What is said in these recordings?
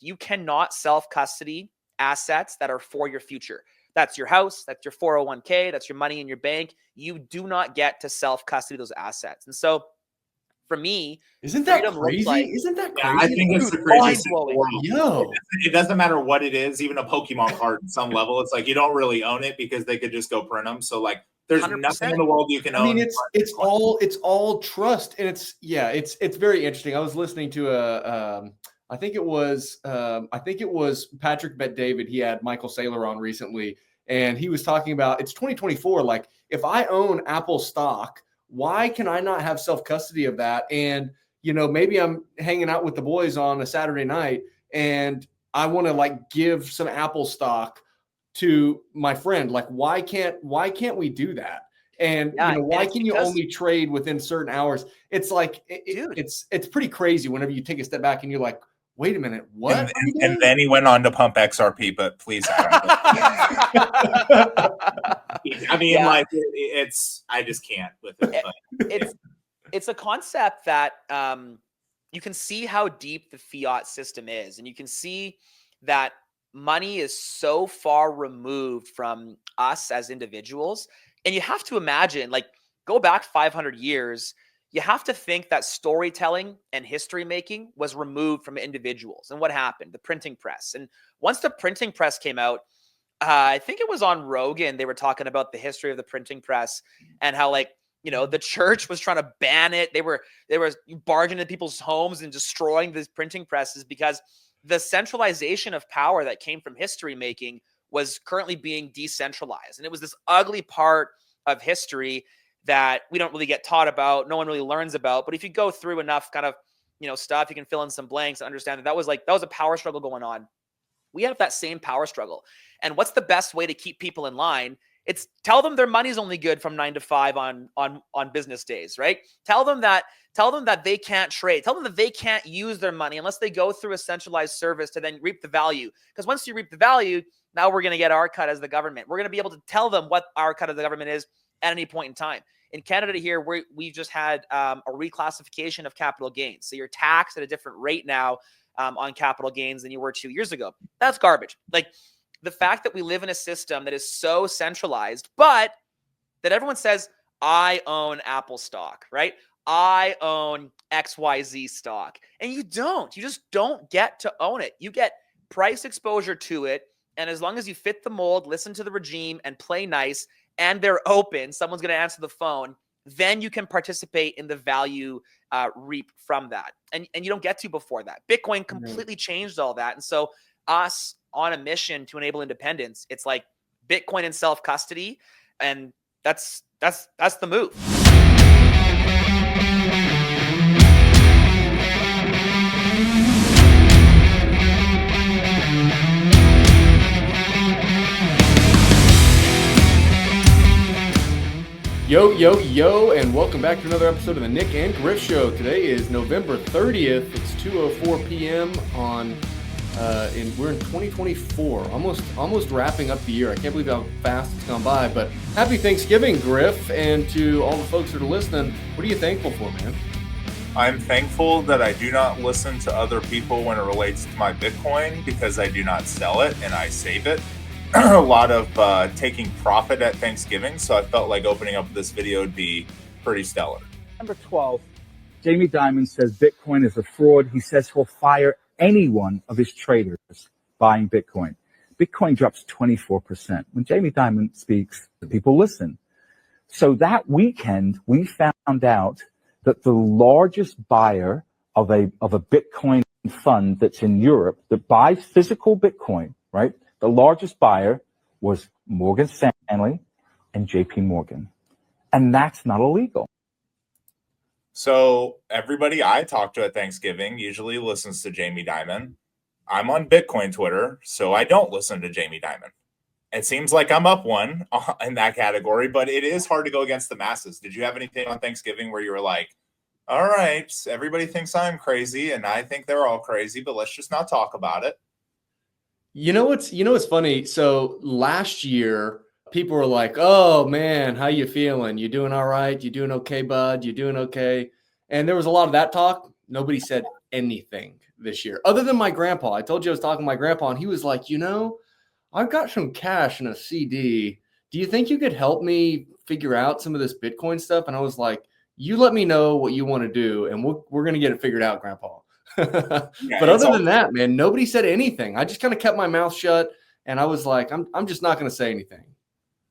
You cannot self-custody assets that are for your future. That's your house, that's your 401k, that's your money in your bank. You do not get to self-custody those assets. And so for me, isn't that crazy? Yeah, I think it's the craziest thing in the world. Yo. It doesn't matter what it is, even a Pokemon card at some level. It's like you don't really own it because they could just go print them. So like there's 100%. nothing in the world you can own. I mean, it's all trust. And it's very interesting. I was listening to I think it was Patrick Bet David. He had Michael Saylor on recently, and he was talking about it's 2024. Like, if I own Apple stock, why can I not have self-custody of that? And, maybe I'm hanging out with the boys on a Saturday night and I want to like give some Apple stock to my friend. Like, why can't we do that? And why can you only trade within certain hours? It's like, it's pretty crazy whenever you take a step back and you're like, wait a minute, what? And then he went on to pump XRP, but please. I mean, I just can't with it. But, it's a concept that you can see how deep the fiat system is, and you can see that money is so far removed from us as individuals. And you have to imagine, like, go back 500 years, you have to think that storytelling and history making was removed from individuals. And what happened? The printing press. And once the printing press came out, I think it was on Rogan, they were talking about the history of the printing press and how, like, the church was trying to ban it. They were barging into people's homes and destroying these printing presses because the centralization of power that came from history making was currently being decentralized. And it was this ugly part of history that we don't really get taught about. No one really learns about. But if you go through enough kind of, stuff, you can fill in some blanks and understand that was a power struggle going on. We have that same power struggle. And what's the best way to keep people in line? It's tell them their money's only good from 9 to 5 on business days, right? Tell them that they can't trade. Tell them that they can't use their money unless they go through a centralized service to then reap the value. Because once you reap the value, now we're going to get our cut as the government. We're going to be able to tell them what our cut of the government is at any point in time. In Canada here, we've just had a reclassification of capital gains. So you're taxed at a different rate now on capital gains than you were 2 years ago. That's garbage. Like, the fact that we live in a system that is so centralized, but that everyone says, I own Apple stock, right? I own XYZ stock. And you don't. You just don't get to own it. You get price exposure to it. And as long as you fit the mold, listen to the regime, and play nice, and they're open, someone's going to answer the phone, then you can participate in the value reap from that. And you don't get to before that. Bitcoin completely changed all that. And so us on a mission to enable independence, it's like Bitcoin and self-custody. And that's the move. Yo, and welcome back to another episode of the Nyc and Griff Show. Today is November 30th. It's 2:04 p.m. We're in 2024, almost wrapping up the year. I can't believe how fast it's gone by, but happy Thanksgiving, Griff, and to all the folks that are listening. What are you thankful for, man? I'm thankful that I do not listen to other people when it relates to my Bitcoin because I do not sell it and I save it. A lot of taking profit at Thanksgiving, so I felt like opening up this video would be pretty stellar. Number 12, Jamie Dimon says Bitcoin is a fraud. He says he'll fire any one of his traders buying Bitcoin. Bitcoin drops 24%. When Jamie Dimon speaks, people listen. So that weekend, we found out that the largest buyer of a Bitcoin fund that's in Europe that buys physical Bitcoin, right? The largest buyer was Morgan Stanley and JP Morgan. And that's not illegal. So everybody I talk to at Thanksgiving usually listens to Jamie Dimon. I'm on Bitcoin Twitter, so I don't listen to Jamie Dimon. It seems like I'm up one in that category, but it is hard to go against the masses. Did you have anything on Thanksgiving where you were like, all right, everybody thinks I'm crazy and I think they're all crazy, but let's just not talk about it? You know what's funny? So last year, people were like, "Oh man, how you feeling? You doing all right? You doing okay, bud? You doing okay?" And there was a lot of that talk. Nobody said anything this year, other than my grandpa. I told you I was talking to my grandpa, and he was like, I've got some cash in a CD. Do you think you could help me figure out some of this Bitcoin stuff? And I was like, you let me know what you want to do, and we're going to get it figured out, Grandpa. Yeah, But other than that, man, nobody said anything. I just kind of kept my mouth shut, and I was like, I'm just not going to say anything.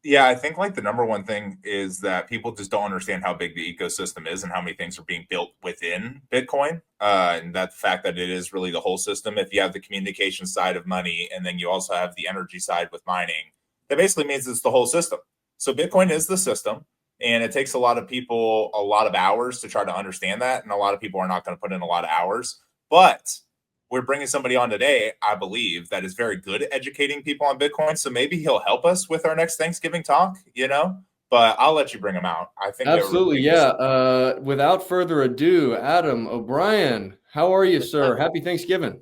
Yeah, I think like the number one thing is that people just don't understand how big the ecosystem is and how many things are being built within Bitcoin. And that fact that it is really the whole system. If you have the communication side of money, and then you also have the energy side with mining, that basically means it's the whole system. So Bitcoin is the system, and it takes a lot of people a lot of hours to try to understand that. And a lot of people are not going to put in a lot of hours, but we're bringing somebody on today, I believe, that is very good at educating people on Bitcoin. So maybe he'll help us with our next Thanksgiving talk, but I'll let you bring him out. I think absolutely. Yeah. Without further ado, Adam O'Brien, how are you, sir? Happy Thanksgiving.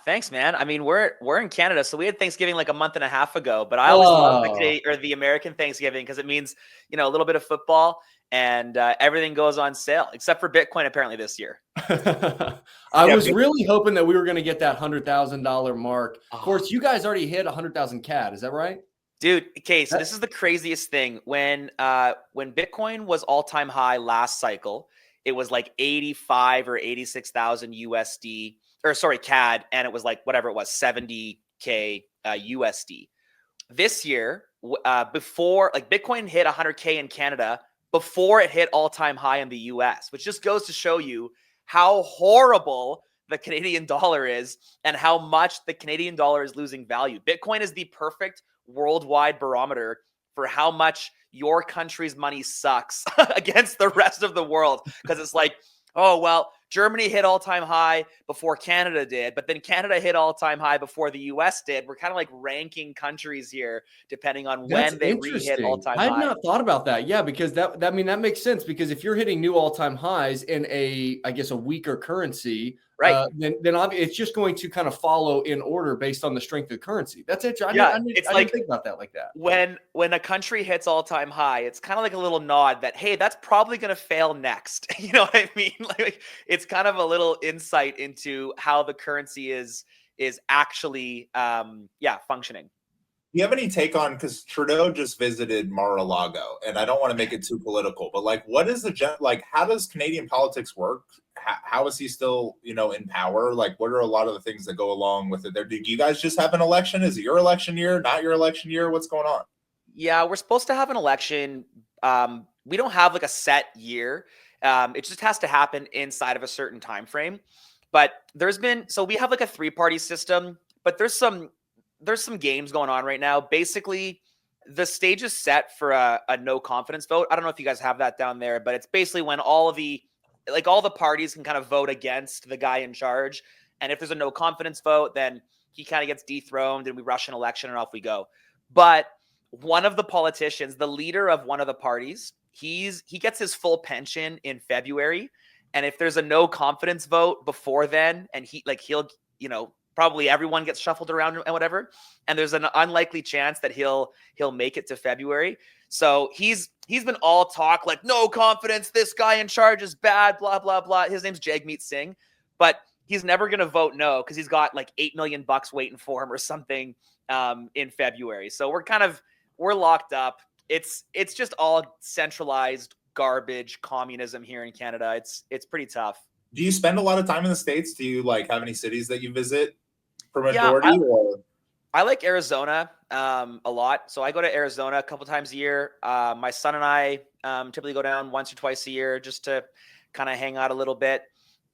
Thanks, man. I mean, we're in Canada, so we had Thanksgiving like a month and a half ago, but I always love the American Thanksgiving because it means, a little bit of football and everything goes on sale except for Bitcoin apparently this year. I was really hoping that we were going to get that $100,000 mark. Of course, you guys already hit 100,000 CAD. Is that right? Dude, okay, so this is the craziest thing. When Bitcoin was all-time high last cycle, it was like 85 or 86,000 USD, or sorry, CAD, and it was like whatever it was, 70K USD. This year, before like Bitcoin hit 100K in Canada, before it hit all-time high in the US, which just goes to show you how horrible the Canadian dollar is and how much the Canadian dollar is losing value. Bitcoin is the perfect worldwide barometer for how much your country's money sucks against the rest of the world. Because it's like, oh, well, Germany hit all-time high before Canada did, but then Canada hit all-time high before the US did. We're kind of like ranking countries here depending on when they re-hit all-time high. I had not thought about that. Yeah, because that makes sense, because if you're hitting new all-time highs in a weaker currency, right, then it's just going to kind of follow in order based on the strength of the currency. That's it. I didn't think about that like that. When a country hits all-time high, it's kind of like a little nod that, hey, that's probably going to fail next. You know what I mean? Like it's kind of a little insight into how the currency is actually functioning. Do you have any take on, because Trudeau just visited Mar-a-Lago, and I don't want to make it too political, but like, what is how does Canadian politics work? How is he still, in power? Like, what are a lot of the things that go along with it there? Do you guys just have an election? Is it your election year, not your election year? What's going on? Yeah, we're supposed to have an election. We don't have like a set year. It just has to happen inside of a certain time frame. But we have like a 3-party system, but there's some games going on right now. Basically, the stage is set for a no confidence vote. I don't know if you guys have that down there, but it's basically when all the parties can kind of vote against the guy in charge. And if there's a no confidence vote, then he kind of gets dethroned and we rush an election and off we go. But one of the politicians, the leader of one of the parties, he gets his full pension in February. And if there's a no confidence vote before then, and he'll probably everyone gets shuffled around and whatever, and there's an unlikely chance that he'll make it to February. So he's been all talk like no confidence, this guy in charge is bad, blah blah blah. His name's Jagmeet Singh, but he's never gonna vote no because he's got like $8 million waiting for him or something in February. So we're locked up. It's just all centralized garbage communism here in Canada. It's pretty tough. Do you spend a lot of time in the States? Do you have any cities that you visit for majority? I like Arizona a lot. So I go to Arizona a couple times a year. My son and I typically go down once or twice a year just to kind of hang out a little bit.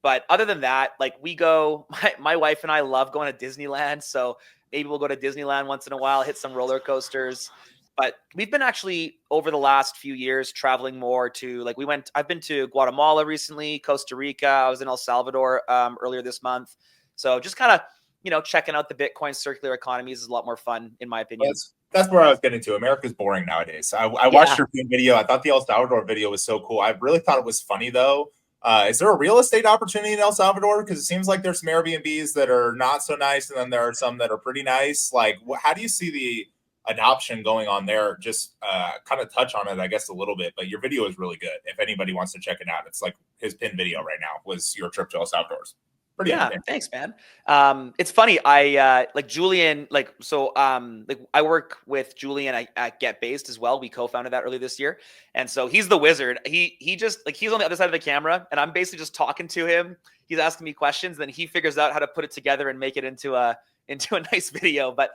But other than that, we go, my wife and I love going to Disneyland. So maybe we'll go to Disneyland once in a while, hit some roller coasters. But we've been actually over the last few years traveling more to I've been to Guatemala recently, Costa Rica. I was in El Salvador earlier this month. So just kind of, checking out the Bitcoin circular economies is a lot more fun, in my opinion. That's where I was getting to. America's boring nowadays. I watched your video. I thought the El Salvador video was so cool. I really thought it was funny, though. Is there a real estate opportunity in El Salvador? Because it seems like there's some Airbnbs that are not so nice, and then there are some that are pretty nice. How do you see the adoption going on there? Just kind of touch on it, I guess, a little bit, but your video is really good. If anybody wants to check it out, it's like his pinned video right now was your trip to El Salvador. Pretty Yeah, intense. thanks, man. It's funny. I like Julian, like I work with Julian at Get Based as well. We co-founded that earlier this year, and so he's the wizard. He just like he's on the other side of the camera, and I'm basically just talking to him. He's asking me questions, then he figures out how to put it together and make it into a nice video. But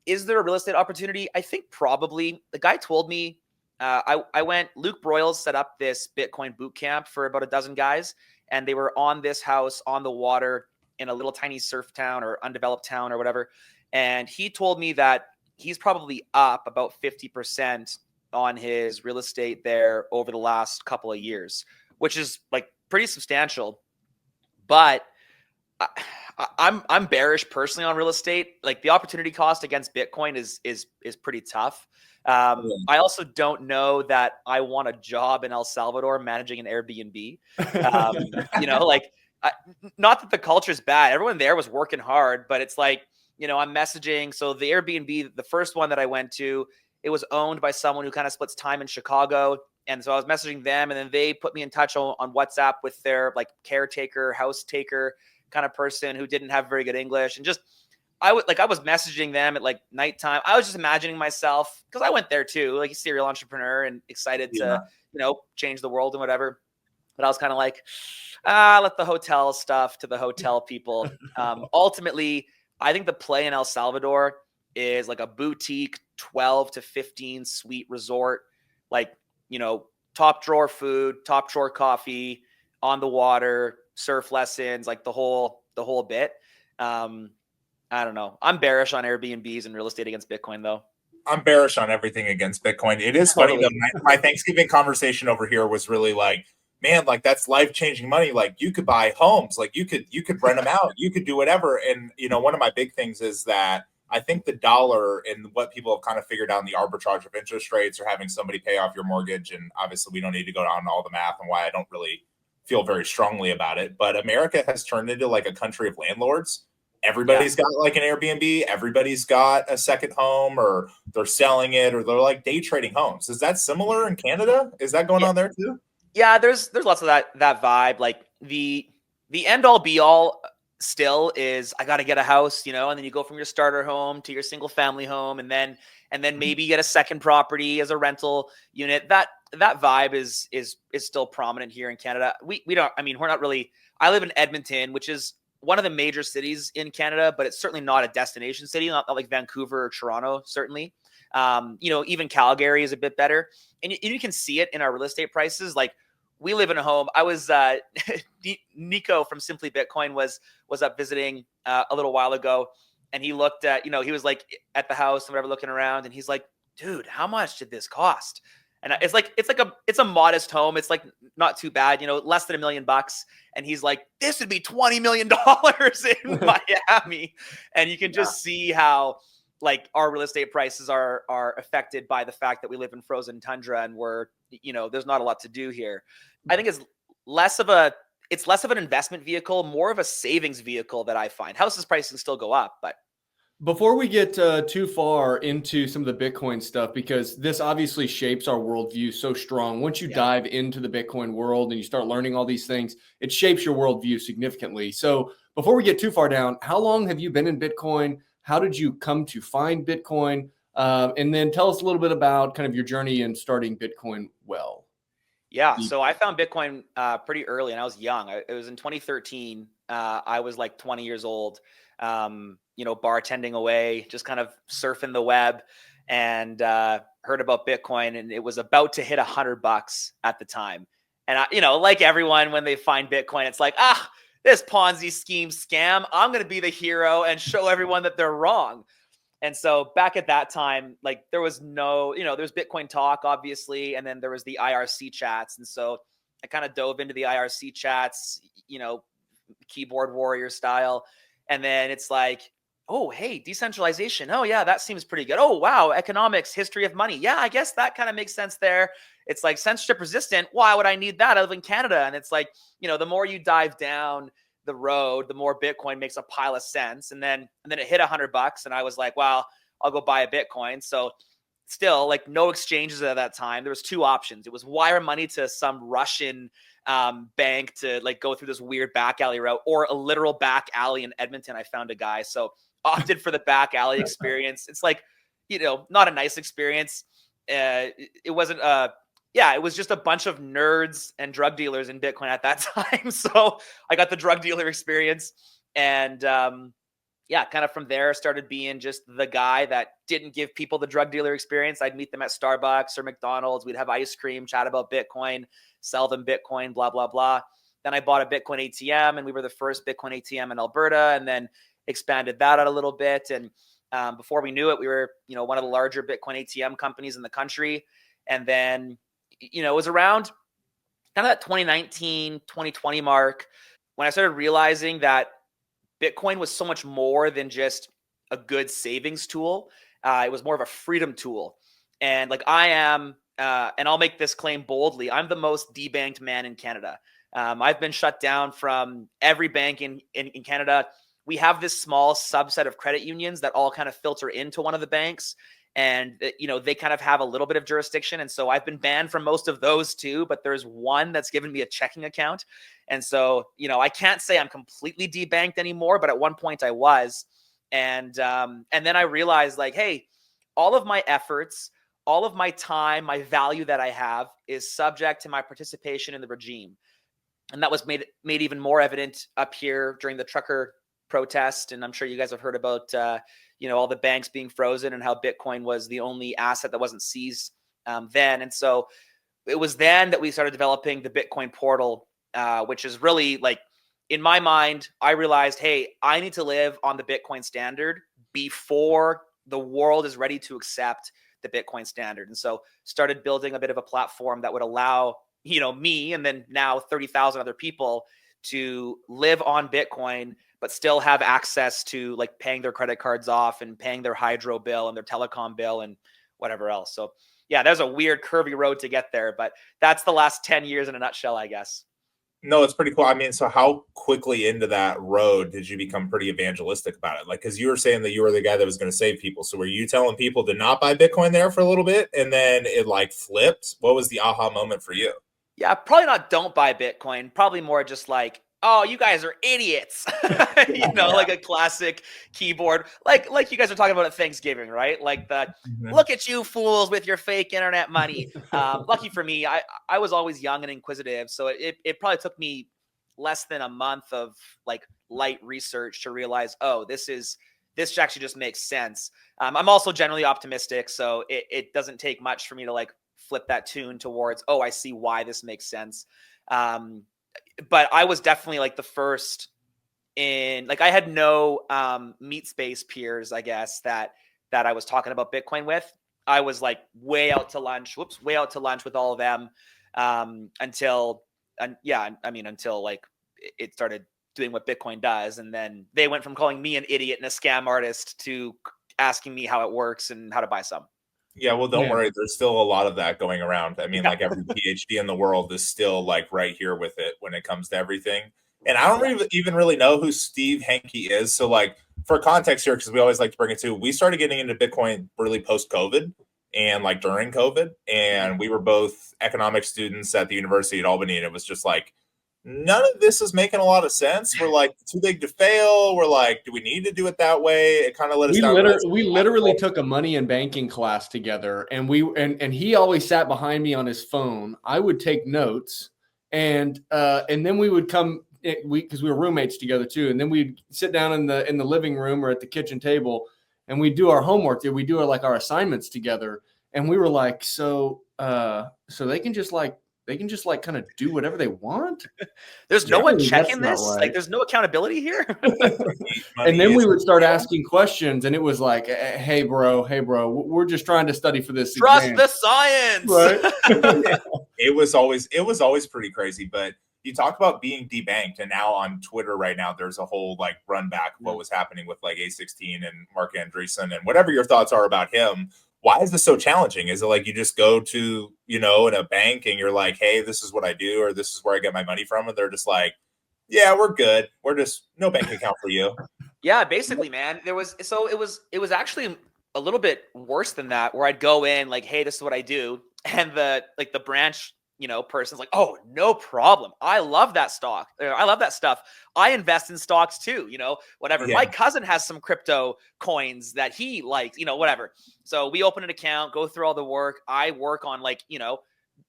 is there a real estate opportunity? I think probably. The guy told me. I went. Luke Broyles set up this Bitcoin boot camp for about a dozen guys. And they were on this house on the water in a little tiny surf town or undeveloped town or whatever. And he told me that he's probably up about 50% on his real estate there over the last couple of years, which is like pretty substantial. But I'm bearish personally on real estate. Like the opportunity cost against Bitcoin is pretty tough. I also don't know that I want a job in El Salvador managing an Airbnb. Like not that the culture is bad. Everyone there was working hard, but it's like, I'm messaging. So the Airbnb, the first one that I went to, it was owned by someone who kind of splits time in Chicago. And so I was messaging them, and then they put me in touch on WhatsApp with their like caretaker, house taker kind of person who didn't have very good English. And just, I was messaging them at like nighttime. I was just imagining myself, because I went there too, like a serial entrepreneur and excited to, change the world and whatever. But I was kind of like, let the hotel stuff to the hotel people. Ultimately, I think the play in El Salvador is like a boutique 12 to 15 suite resort, like, top drawer food, top drawer coffee, on the water, surf lessons, like the whole bit. I don't know. I'm bearish on Airbnbs and real estate against Bitcoin, though. I'm bearish on everything against Bitcoin. It is funny though. My Thanksgiving conversation over here was really like, man, like that's life-changing money. Like you could buy homes, like you could rent them out, you could do whatever. And one of my big things is that I think the dollar and what people have kind of figured out in the arbitrage of interest rates or having somebody pay off your mortgage. And obviously we don't need to go down all the math and why I don't really feel very strongly about it. But America has turned into like a country of landlords. Everybody's got like an Airbnb. Everybody's got a second home, or they're selling it, or they're like day trading homes. Is that similar in Canada? Is that going on there too? Yeah, there's lots of that vibe. Like the end all be all still is I got to get a house, and then you go from your starter home to your single family home, and then maybe you get a second property as a rental unit. That vibe is still prominent here in Canada. We don't. I mean, we're not really. I live in Edmonton, which is one of the major cities in Canada, but it's certainly not a destination city, not like Vancouver or Toronto, certainly. Even Calgary is a bit better. And you can see it in our real estate prices. Like we live in a home. I was, Nico from Simply Bitcoin was up visiting a little while ago, and he looked at, he was like at the house and whatever, looking around, and he's like, dude, how much did this cost? And it's a modest home. It's like not too bad, less than $1 million. And he's like, this would be $20 million in Miami. And you can just see how like our real estate prices are affected by the fact that we live in frozen tundra and we're, there's not a lot to do here. I think it's less of an investment vehicle, more of a savings vehicle that I find. Houses pricing still go up, but before we get too far into some of the Bitcoin stuff, because this obviously shapes our worldview so strong. Once you dive into the Bitcoin world and you start learning all these things, it shapes your worldview significantly. So before we get too far down, how long have you been in Bitcoin? How did you come to find Bitcoin? And then tell us a little bit about kind of your journey in starting Bitcoin well. Yeah, so I found Bitcoin pretty early, and I was young. It was in 2013. I was like 20 years old. Bartending away, just kind of surfing the web, and heard about Bitcoin, and it was about to hit $100 at the time. And like everyone, when they find Bitcoin, it's like, this Ponzi scheme scam. I'm going to be the hero and show everyone that they're wrong. And so back at that time, like there was no, there's Bitcoin talk, obviously, and then there was the IRC chats. And so I kind of dove into the IRC chats, keyboard warrior style. And then it's like, oh, hey, decentralization. Oh, yeah, that seems pretty good. Oh, wow, economics, history of money. Yeah, I guess that kind of makes sense there. It's like censorship resistant. Why would I need that? I live in Canada. And it's like, the more you dive down the road, the more Bitcoin makes a pile of sense. And then it hit $100, and I was like, well, I'll go buy a Bitcoin. So still, like, no exchanges at that time. There was two options. It was wire money to some Russian bank to like go through this weird back alley route, or a literal back alley in Edmonton. I found a guy, so opted for the back alley experience. It's like, not a nice experience. It wasn't it was just a bunch of nerds and drug dealers in Bitcoin at that time. So I got the drug dealer experience, and kind of from there started being just the guy that didn't give people the drug dealer experience. I'd meet them at Starbucks or McDonald's. We'd have ice cream, chat about Bitcoin, sell them Bitcoin, blah, blah, blah. Then I bought a Bitcoin ATM, and we were the first Bitcoin ATM in Alberta, and then expanded that out a little bit. And before we knew it, we were, one of the larger Bitcoin ATM companies in the country. And then, it was around kind of that 2019, 2020 mark when I started realizing that Bitcoin was so much more than just a good savings tool. It was more of a freedom tool. And like I am, and I'll make this claim boldly, I'm the most debanked man in Canada. I've been shut down from every bank in Canada. We have this small subset of credit unions that all kind of filter into one of the banks. And, they kind of have a little bit of jurisdiction. And so I've been banned from most of those too, but there's one that's given me a checking account. And so, I can't say I'm completely debanked anymore, but at one point I was. And then I realized like, hey, all of my efforts, all of my time, my value that I have is subject to my participation in the regime. And that was made even more evident up here during the trucker protest. And I'm sure you guys have heard about, all the banks being frozen and how Bitcoin was the only asset that wasn't seized then. And so it was then that we started developing the Bitcoin portal, which is really like, in my mind, I realized, hey, I need to live on the Bitcoin standard before the world is ready to accept the Bitcoin standard. And so started building a bit of a platform that would allow, me and then now 30,000 other people to live on Bitcoin, but still have access to like paying their credit cards off and paying their hydro bill and their telecom bill and whatever else. So yeah, there's a weird curvy road to get there, but that's the last 10 years in a nutshell, I guess. No, it's pretty cool. I mean, so how quickly into that road did you become pretty evangelistic about it? Like, because you were saying that you were the guy that was going to save people. So were you telling people to not buy Bitcoin there for a little bit and then it like flipped? What was the aha moment for you? Yeah, probably not don't buy Bitcoin. Probably more just like, oh, you guys are idiots. Like a classic keyboard, like you guys are talking about at Thanksgiving, right? Like the look at you fools with your fake internet money. Lucky for me, I was always young and inquisitive, so it probably took me less than a month of like light research to realize, oh, this actually just makes sense. I'm also generally optimistic, so it doesn't take much for me to like flip that tune towards, oh, I see why this makes sense. But I was definitely like the first in, like I had no meat space peers, I guess, that I was talking about Bitcoin with. I was like way out to lunch with all of them until like it started doing what Bitcoin does. And then they went from calling me an idiot and a scam artist to asking me how it works and how to buy some. Yeah, well, don't worry. There's still a lot of that going around. I mean, like every PhD in the world is still like right here with it when it comes to everything. And I don't even really know who Steve Hanke is. So like for context here, because we always like to bring it to, we started getting into Bitcoin really post-COVID and like during COVID. And we were both economics students at the University at Albany. And it was just like, none of this is making a lot of sense. We're like too big to fail. We're like, do we need to do it that way? It kind of let us down. We literally took a money and banking class together, and and he always sat behind me on his phone. I would take notes, and then we would come because we were roommates together too, and then we'd sit down in the living room or at the kitchen table, and we'd do our homework. We do our assignments together, and we were like, so they can just kind of do whatever they want. There's no one checking this. Right. Like there's no accountability here. And then we would start asking questions, and it was like, hey bro, we're just trying to study for this. Trust exam. The science. Right. It was always pretty crazy. But you talk about being debanked, and now on Twitter right now, there's a whole like run back of what was happening with like A16 and Mark Andreessen and whatever your thoughts are about him. Why is this so challenging? Is it like you just go to, in a bank and you're like, hey, this is what I do, or this is where I get my money from? And they're just like, yeah, we're good. We're just no bank account for you. Yeah, basically, man. It was actually a little bit worse than that, where I'd go in like, hey, this is what I do. And the branch person's like, oh, no problem. I love that stock. I love that stuff. I invest in stocks too, whatever. Yeah. My cousin has some crypto coins that he likes, whatever. So we open an account, go through all the work. I work on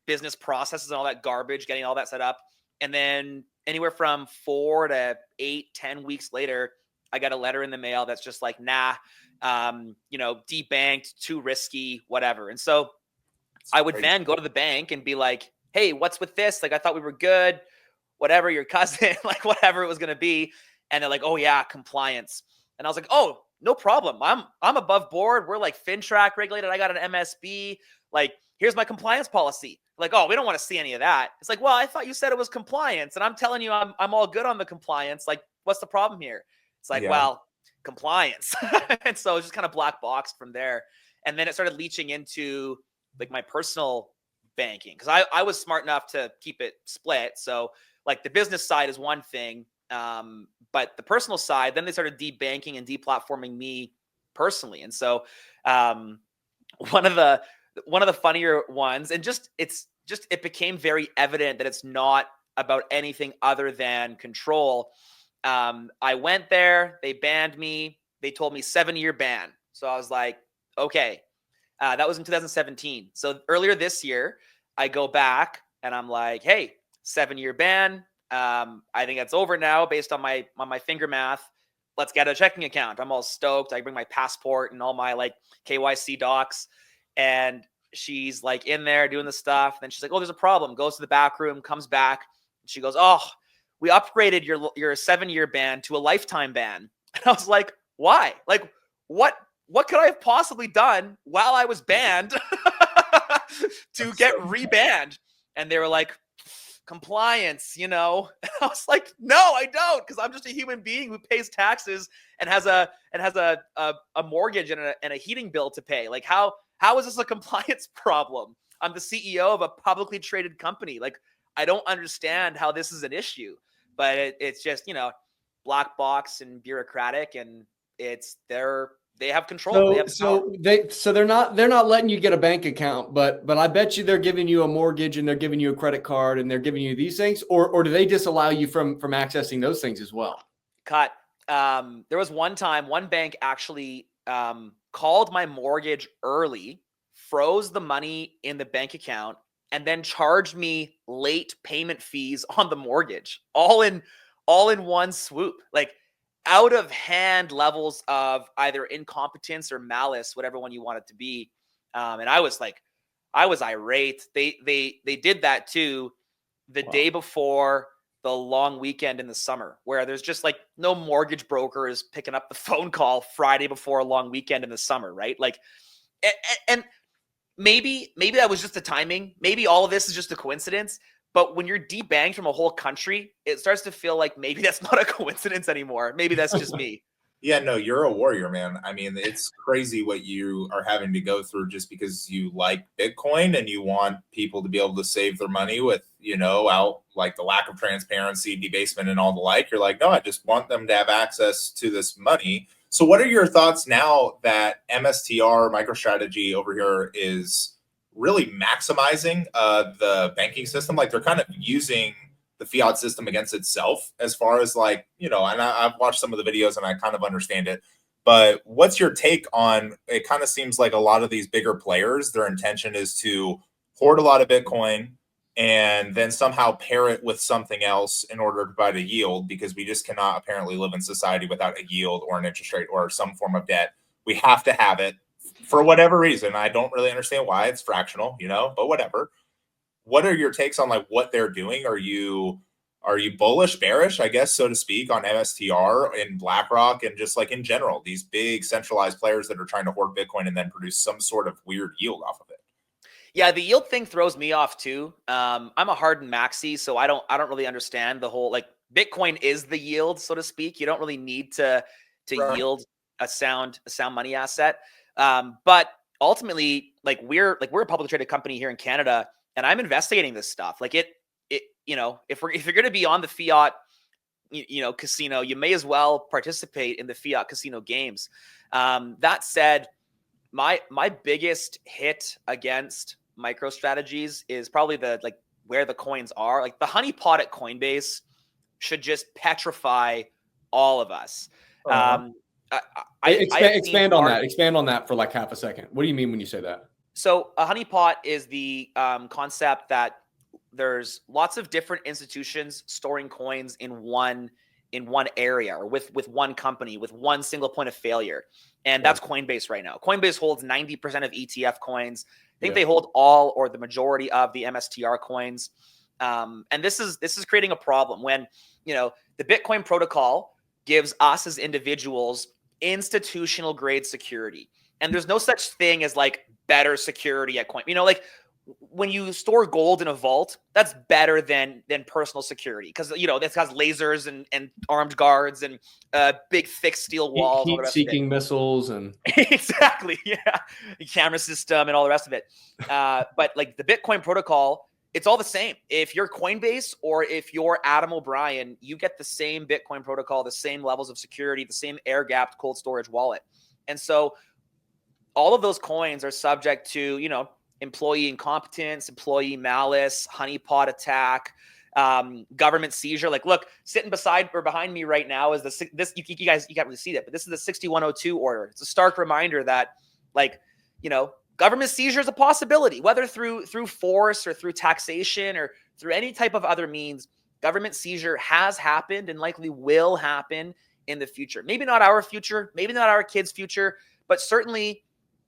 business processes and all that garbage, getting all that set up. And then anywhere from 4 to 8, 10 weeks later, I got a letter in the mail that's just like, nah, debanked, too risky, whatever. And so I would then go to the bank and be like, hey, what's with this? Like, I thought we were good, whatever, your cousin, like whatever it was going to be. And they're like, oh yeah, compliance. And I was like, oh, no problem. I'm above board. We're like FinTrack regulated. I got an MSB. Like, here's my compliance policy. Like, oh, we don't want to see any of that. It's like, well, I thought you said it was compliance, and I'm telling you, I'm all good on the compliance. Like, what's the problem here? It's like, well, compliance. And so it's just kind of black boxed from there. And then it started leaching into like my personal banking, because I was smart enough to keep it split. So like the business side is one thing, but the personal side, then they started debanking and deplatforming me personally. And so one of the funnier ones, and it became very evident that it's not about anything other than control. I went there, they banned me, they told me 7-year ban. So I was like, okay. That was in 2017. So earlier this year, I go back and I'm like, hey, 7-year ban. I think that's over now based on my finger math. Let's get a checking account. I'm all stoked. I bring my passport and all my like KYC docs. And she's like in there doing the stuff. And then she's like, oh, there's a problem. Goes to the back room, comes back. And she goes, oh, we upgraded your 7-year ban to a lifetime ban. And I was like, why? Like, what could I have possibly done while I was banned to get rebanned? And they were like, compliance, And I was like, no, I don't, because I'm just a human being who pays taxes and has a mortgage and a heating bill to pay. Like, how is this a compliance problem? I'm the CEO of a publicly traded company. Like, I don't understand how this is an issue, but it's just, black box and bureaucratic, and they have control. So they're not letting you get a bank account, but I bet you they're giving you a mortgage and they're giving you a credit card and they're giving you these things, or do they disallow you from accessing those things as well? Cut. There was one time one bank actually called my mortgage early, froze the money in the bank account, and then charged me late payment fees on the mortgage, all in one swoop. Like, out of hand levels of either incompetence or malice, whatever one you want it to be. And I was irate. They did that too the day before the long weekend in the summer, where there's just like no mortgage broker is picking up the phone call Friday before a long weekend in the summer, right? Like, and maybe that was just the timing. Maybe all of this is just a coincidence. But when you're debanked from a whole country, it starts to feel like maybe that's not a coincidence anymore. Maybe that's just me. Yeah, no, you're a warrior, man. I mean, it's crazy what you are having to go through just because you like Bitcoin and you want people to be able to save their money with, out like the lack of transparency, debasement, and all the like. You're like, no, I just want them to have access to this money. So what are your thoughts now that MSTR MicroStrategy over here is really maximizing the banking system? Like, they're kind of using the fiat system against itself, as far as like, and I've watched some of the videos and I kind of understand it, but what's your take on it? Kind of seems like a lot of these bigger players, their intention is to hoard a lot of Bitcoin and then somehow pair it with something else in order to provide a yield, because we just cannot apparently live in society without a yield or an interest rate or some form of debt. We have to have it for whatever reason. I don't really understand why. It's fractional, but whatever. What are your takes on like what they're doing? Are you bullish, bearish, I guess, so to speak, on MSTR and BlackRock and just like in general, these big centralized players that are trying to hoard Bitcoin and then produce some sort of weird yield off of it? Yeah, the yield thing throws me off too. I'm a hardened maxi, so I don't really understand the whole, like, Bitcoin is the yield, so to speak. You don't really need to Right. yield a sound money asset. But ultimately, like, we're a publicly traded company here in Canada, and I'm investigating this stuff. Like, if you're going to be on the fiat, casino, you may as well participate in the fiat casino games. That said, my biggest hit against MicroStrategies is probably the where the coins are. Like the honeypot at Coinbase should just petrify all of us. Expand on that. Expand on that for like half a second. What do you mean when you say that? So a honeypot is the concept that there's lots of different institutions storing coins in one area, or with one company, with one single point of failure. And that's Coinbase right now. Coinbase holds 90% of ETF coins. I think they hold all or the majority of the MSTR coins. And this is creating a problem when, the Bitcoin protocol gives us as individuals institutional grade security. And there's no such thing as like better security at Coin. Like when you store gold in a vault, that's better than personal security because this has lasers and armed guards and big thick steel walls, heat-seeking missiles and exactly, the camera system and all the rest of it. But like the Bitcoin protocol, it's all the same. If you're Coinbase or if you're Adam O'Brien, you get the same Bitcoin protocol, the same levels of security, the same air-gapped cold storage wallet, and so all of those coins are subject to employee incompetence, employee malice, honeypot attack, government seizure. Like, look, sitting beside or behind me right now is this. You guys, you can't really see that, but this is the 6102 order. It's a stark reminder that, government seizure is a possibility, whether through force or through taxation or through any type of other means. Government seizure has happened and likely will happen in the future. Maybe not our future, maybe not our kids' future, but certainly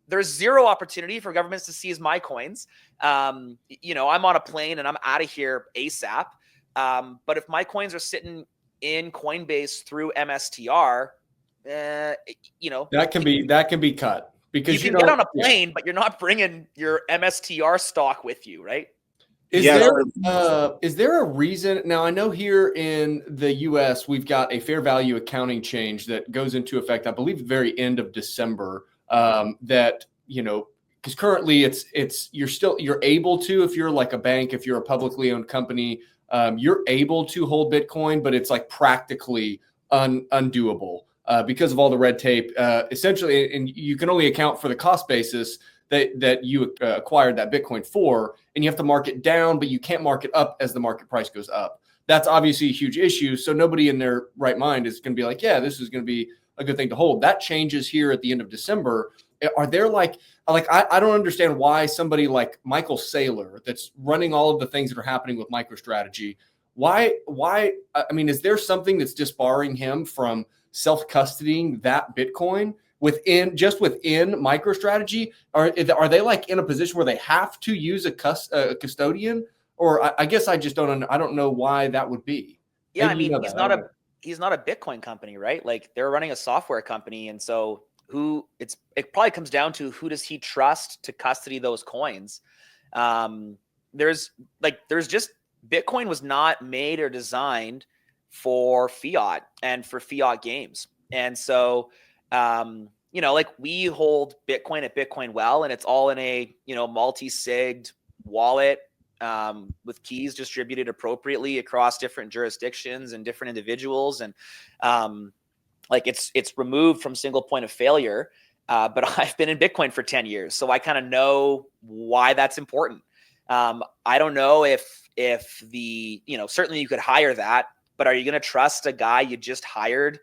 there's zero opportunity for governments to seize my coins. I'm on a plane and I'm out of here ASAP. But if my coins are sitting in Coinbase through MSTR, that can be cut because you can get on a plane, but you're not bringing your MSTR stock with you, right? Is there a reason? Now, I know here in the U.S. we've got a fair value accounting change that goes into effect, I believe, the very end of December. That because currently you're able to, if you're like a bank, if you're a publicly owned company, you're able to hold Bitcoin, but it's like practically undoable because of all the red tape. Essentially, and you can only account for the cost basis that you acquired that Bitcoin for, and you have to mark it down, but you can't mark it up as the market price goes up. That's obviously a huge issue. So nobody in their right mind is going to be like, yeah, this is going to be a good thing to hold. That changes here at the end of December. Are there I don't understand why somebody like Michael Saylor that's running all of the things that are happening with MicroStrategy, why, is there something that's disbarring him from self-custodying that Bitcoin within MicroStrategy? Are they like in a position where they have to use a custodian? Or I guess I just I don't know why that would be. Yeah, he's not a Bitcoin company, right? Like they're running a software company. And so it probably comes down to who does he trust to custody those coins? There's just Bitcoin was not made or designed for fiat and for fiat games. And so, we hold Bitcoin at Bitcoin Well, and it's all in a, multi-sigged wallet with keys distributed appropriately across different jurisdictions and different individuals. And, it's removed from single point of failure. But I've been in Bitcoin for 10 years, so I kind of know why that's important. I don't know if certainly you could hire that, but are you going to trust a guy you just hired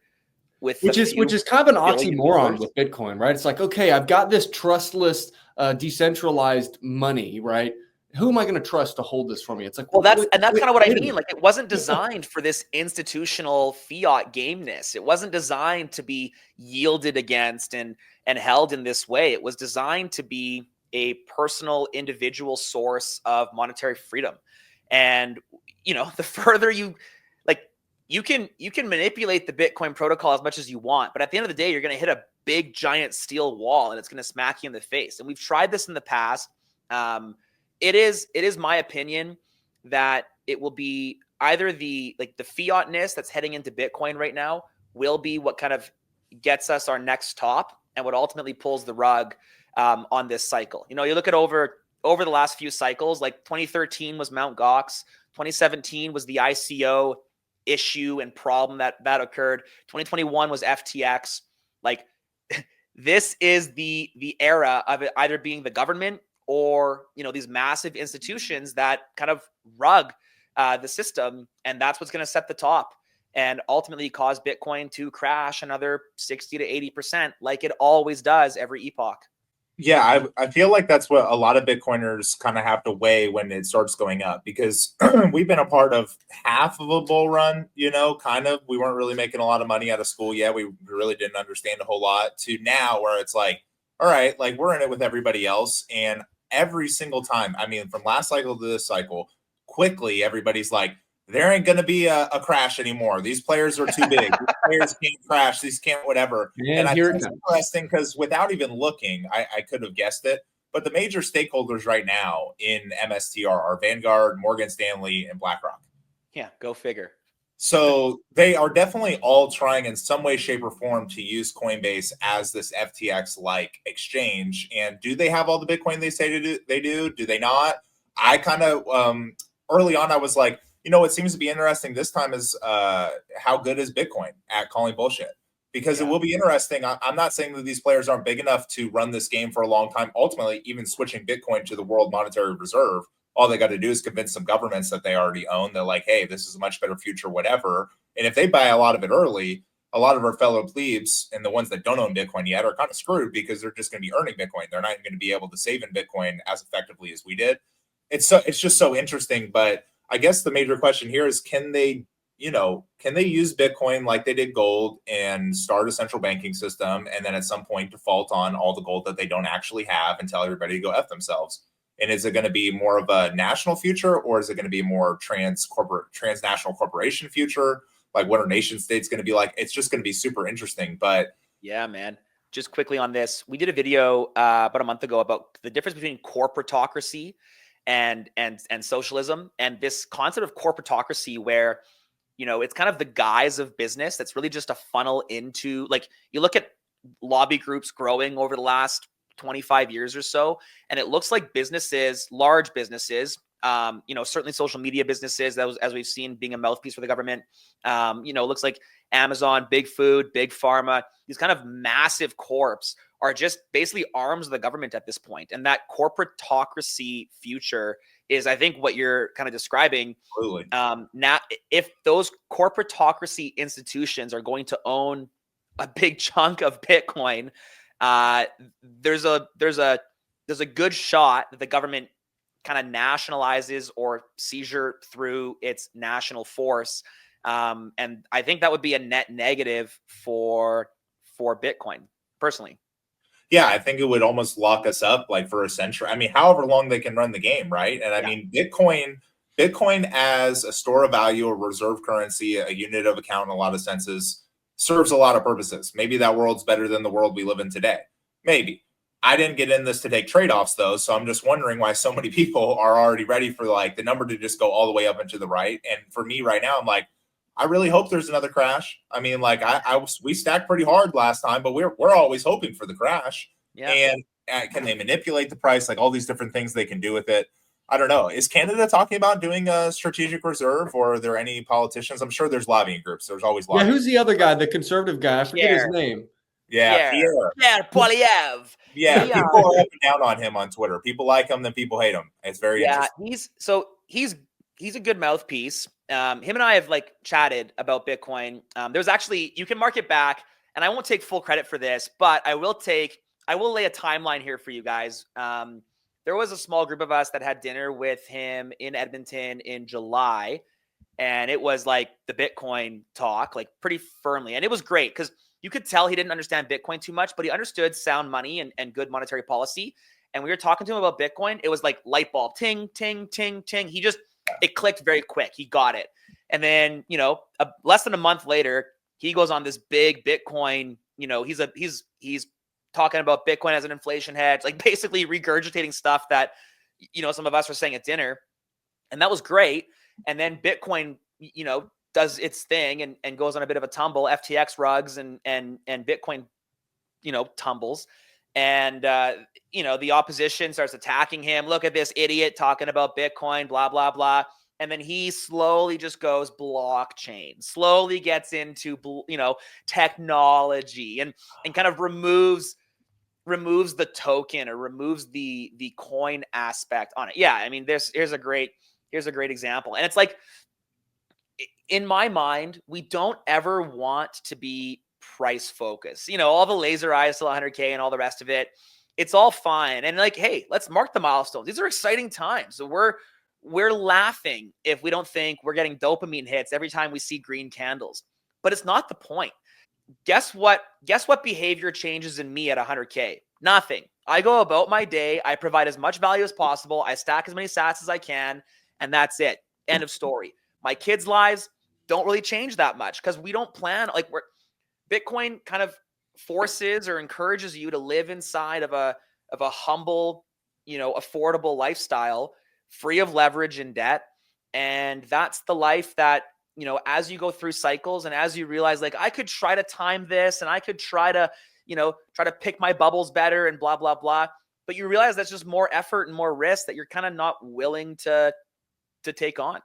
with which is kind of an oxymoron with Bitcoin, right? It's like, okay, I've got this trustless, decentralized money, right? Who am I going to trust to hold this for me? It's like, well, that's kind of what I mean. Like, it wasn't designed for this institutional fiat gameness. It wasn't designed to be yielded against and held in this way. It was designed to be a personal, individual source of monetary freedom. And the further you can manipulate the Bitcoin protocol as much as you want, but at the end of the day, you're going to hit a big giant steel wall, and it's going to smack you in the face. And we've tried this in the past. It is my opinion that it will be either the fiatness that's heading into Bitcoin right now will be what kind of gets us our next top and what ultimately pulls the rug on this cycle. You look at over the last few cycles, like 2013 was Mt. Gox, 2017 was the ICO issue and problem that occurred. 2021 was FTX. Like, this is the era of it either being the government or, these massive institutions that kind of rug the system. And that's what's going to set the top and ultimately cause Bitcoin to crash another 60 to 80%, like it always does every epoch. Yeah, I feel like that's what a lot of Bitcoiners kind of have to weigh when it starts going up, because we've been a part of half of a bull run, kind of. We weren't really making a lot of money out of school yet. We really didn't understand a whole lot, to now where it's like, all right, like we're in it with everybody else. And every single time, I mean, from last cycle to this cycle, quickly everybody's like, there ain't going to be a crash anymore. These players are too big. These players can't crash. These can't whatever. And I think it's interesting because without even looking, I could have guessed it. But the major stakeholders right now in MSTR are Vanguard, Morgan Stanley, and BlackRock. Yeah, go figure. So they are definitely all trying in some way, shape, or form to use Coinbase as this FTX-like exchange. And do they have all the Bitcoin they say they do? Do they not? I kind of, early on, I was like, what seems to be interesting this time is how good is Bitcoin at calling bullshit? Because it will be interesting. I'm not saying that these players aren't big enough to run this game for a long time. Ultimately, even switching Bitcoin to the World Monetary Reserve, all they got to do is convince some governments that they already own. They're like, hey, this is a much better future, whatever. And if they buy a lot of it early, a lot of our fellow plebes and the ones that don't own Bitcoin yet are kind of screwed, because they're just going to be earning Bitcoin. They're not going to be able to save in Bitcoin as effectively as we did. It's just so interesting. But I guess the major question here is, can they use Bitcoin like they did gold and start a central banking system, and then at some point default on all the gold that they don't actually have and tell everybody to go F themselves? And is it going to be more of a national future, or is it going to be more transnational corporation future? Like, what are nation states going to be like? It's just going to be super interesting. But yeah, man. Just quickly on this, we did a video about a month ago about the difference between corporatocracy and socialism, and this concept of corporatocracy, where it's kind of the guise of business that's really just a funnel into, like, you look at lobby groups growing over the last 25 years or so, and it looks like businesses, large businesses, certainly social media businesses, that was, as we've seen, being a mouthpiece for the government. It looks like Amazon, big food, big pharma, these kind of massive corps are just basically arms of the government at this point. And that corporatocracy future is, I think, what you're kind of describing. Absolutely. Now, if those corporatocracy institutions are going to own a big chunk of Bitcoin, there's a good shot that the government kind of nationalizes or seizure through its national force. And I think that would be a net negative for Bitcoin, personally. Yeah, I think it would almost lock us up like for a century. I mean, however long they can run the game, right? And I mean, Bitcoin as a store of value, a reserve currency, a unit of account in a lot of senses, serves a lot of purposes. Maybe that world's better than the world we live in today. Maybe. I didn't get in this to take trade-offs, though, so I'm just wondering why so many people are already ready for like the number to just go all the way up and to the right. And for me right now, I'm like, I really hope there's another crash. I mean, like we stacked pretty hard last time, but we're always hoping for the crash. Yeah. And can they manipulate the price? Like all these different things they can do with it. I don't know. Is Canada talking about doing a strategic reserve, or are there any politicians? I'm sure there's lobbying groups. There's always lobbying. Yeah, who's the other guy, the conservative guy? I forget his name. Yeah, Pierre Poilievre. Yeah, people are up and down on him on Twitter. People like him, then people hate him. It's very interesting. He's a good mouthpiece. Him and I have like chatted about Bitcoin. There's actually, you can mark it back, and I won't take full credit for this, but I will lay a timeline here for you guys. There was a small group of us that had dinner with him in Edmonton in July, and it was like the Bitcoin talk, like pretty firmly. And it was great because you could tell he didn't understand Bitcoin too much, but he understood sound money and good monetary policy. And we were talking to him about Bitcoin. It was like light bulb, ting, ting, ting, ting. It clicked very quick. He got it. And then, less than a month later, he goes on this big Bitcoin, he's talking about Bitcoin as an inflation hedge, like basically regurgitating stuff that, some of us were saying at dinner. And that was great. And then Bitcoin, does its thing and goes on a bit of a tumble. FTX rugs and Bitcoin, tumbles. And, the opposition starts attacking him. Look at this idiot talking about Bitcoin, blah, blah, blah. And then he slowly just goes blockchain, slowly gets into, technology and kind of removes removes the token or removes the coin aspect on it. Yeah, I mean, here's a great example. And it's like, in my mind, we don't ever want to be price focused. All the laser eyes to 100K and all the rest of it, it's all fine. And like, hey, let's mark the milestones. These are exciting times. So we're laughing if we don't think we're getting dopamine hits every time we see green candles. But it's not the point. Guess what behavior changes in me at 100K? Nothing. I go about my day. I provide as much value as possible. I stack as many sats as I can. And that's it. End of story. My kids' lives don't really change that much because we don't plan. Like, Bitcoin kind of forces or encourages you to live inside of a humble, affordable lifestyle, free of leverage and debt. And that's the life that, as you go through cycles and as you realize, like, I could try to time this and I could try to pick my bubbles better and blah, blah, blah. But you realize that's just more effort and more risk that you're kind of not willing to take on.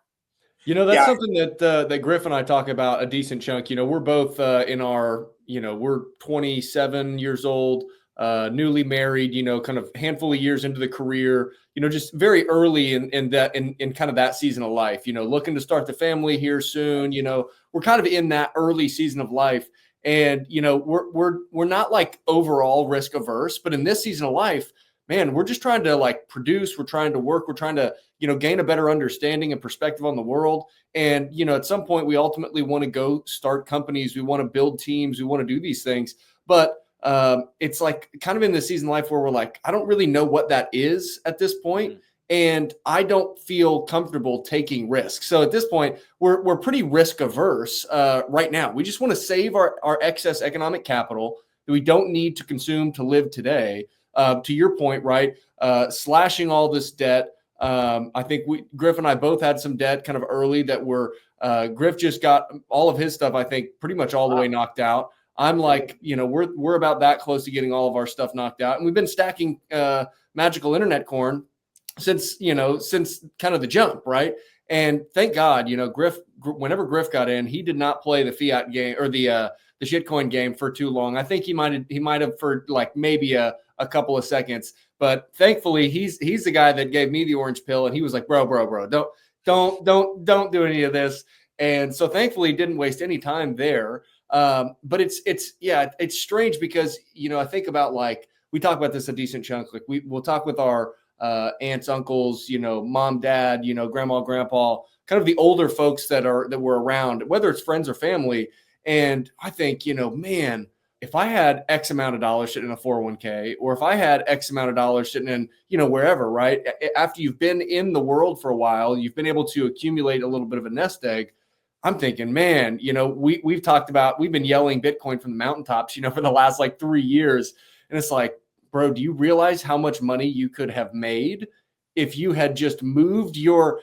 That's something that Griff and I talk about a decent chunk. We're both in our, we're 27 years old, newly married, kind of handful of years into the career, just very early in kind of that season of life, looking to start the family here soon. We're kind of in that early season of life. And, we're not like overall risk averse, but in this season of life, man, we're just trying to like produce, we're trying to work, we're trying to, gain a better understanding and perspective on the world. And, at some point we ultimately want to go start companies. We want to build teams. We want to do these things. But it's like kind of in the season of life where we're like, I don't really know what that is at this point. And I don't feel comfortable taking risks. So at this point, we're pretty risk averse right now. We just want to save our excess economic capital that we don't need to consume to live today. To your point, right? Slashing all this debt. I think Griff and I both had some debt kind of early that Griff just got all of his stuff, I think, pretty much all the way knocked out. I'm like, we're about that close to getting all of our stuff knocked out. And we've been stacking magical internet corn since kind of the jump, right? And thank God, whenever Griff got in, he did not play the fiat game or the shitcoin game for too long. I think he might have for like maybe a couple of seconds, but thankfully he's the guy that gave me the orange pill, and he was like, bro, don't do any of this. And so thankfully he didn't waste any time there. But it's strange because, I think about, like, we talk about this a decent chunk. Like we'll talk with our aunts, uncles, mom, dad, grandma, grandpa, kind of the older folks that were around, whether it's friends or family. And I think, man, if I had X amount of dollars sitting in a 401k, or if I had X amount of dollars sitting in, wherever, right? After you've been in the world for a while, you've been able to accumulate a little bit of a nest egg. I'm thinking, man, we've been yelling Bitcoin from the mountaintops, for the last like 3 years. And it's like, bro, do you realize how much money you could have made if you had just moved your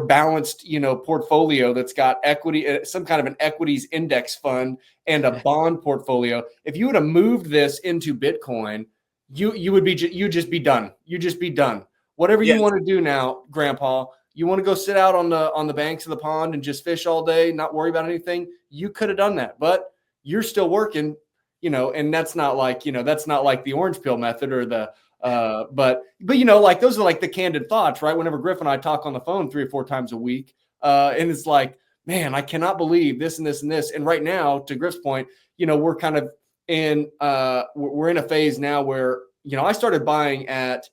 balanced, portfolio that's got equity, some kind of an equities index fund and a bond portfolio? If you would have moved this into Bitcoin, you'd just be done. You just be done. Whatever you want to do now, Grandpa, you want to go sit out on the banks of the pond and just fish all day, not worry about anything. You could have done that, but you're still working, and that's not like the orange pill method or the, but like those are like the candid thoughts, right? Whenever Griff and I talk on the phone 3 or 4 times a week, and it's like, man, I cannot believe this and this and this. And right now, to Griff's point, we're kind of we're in a phase now where, I started buying at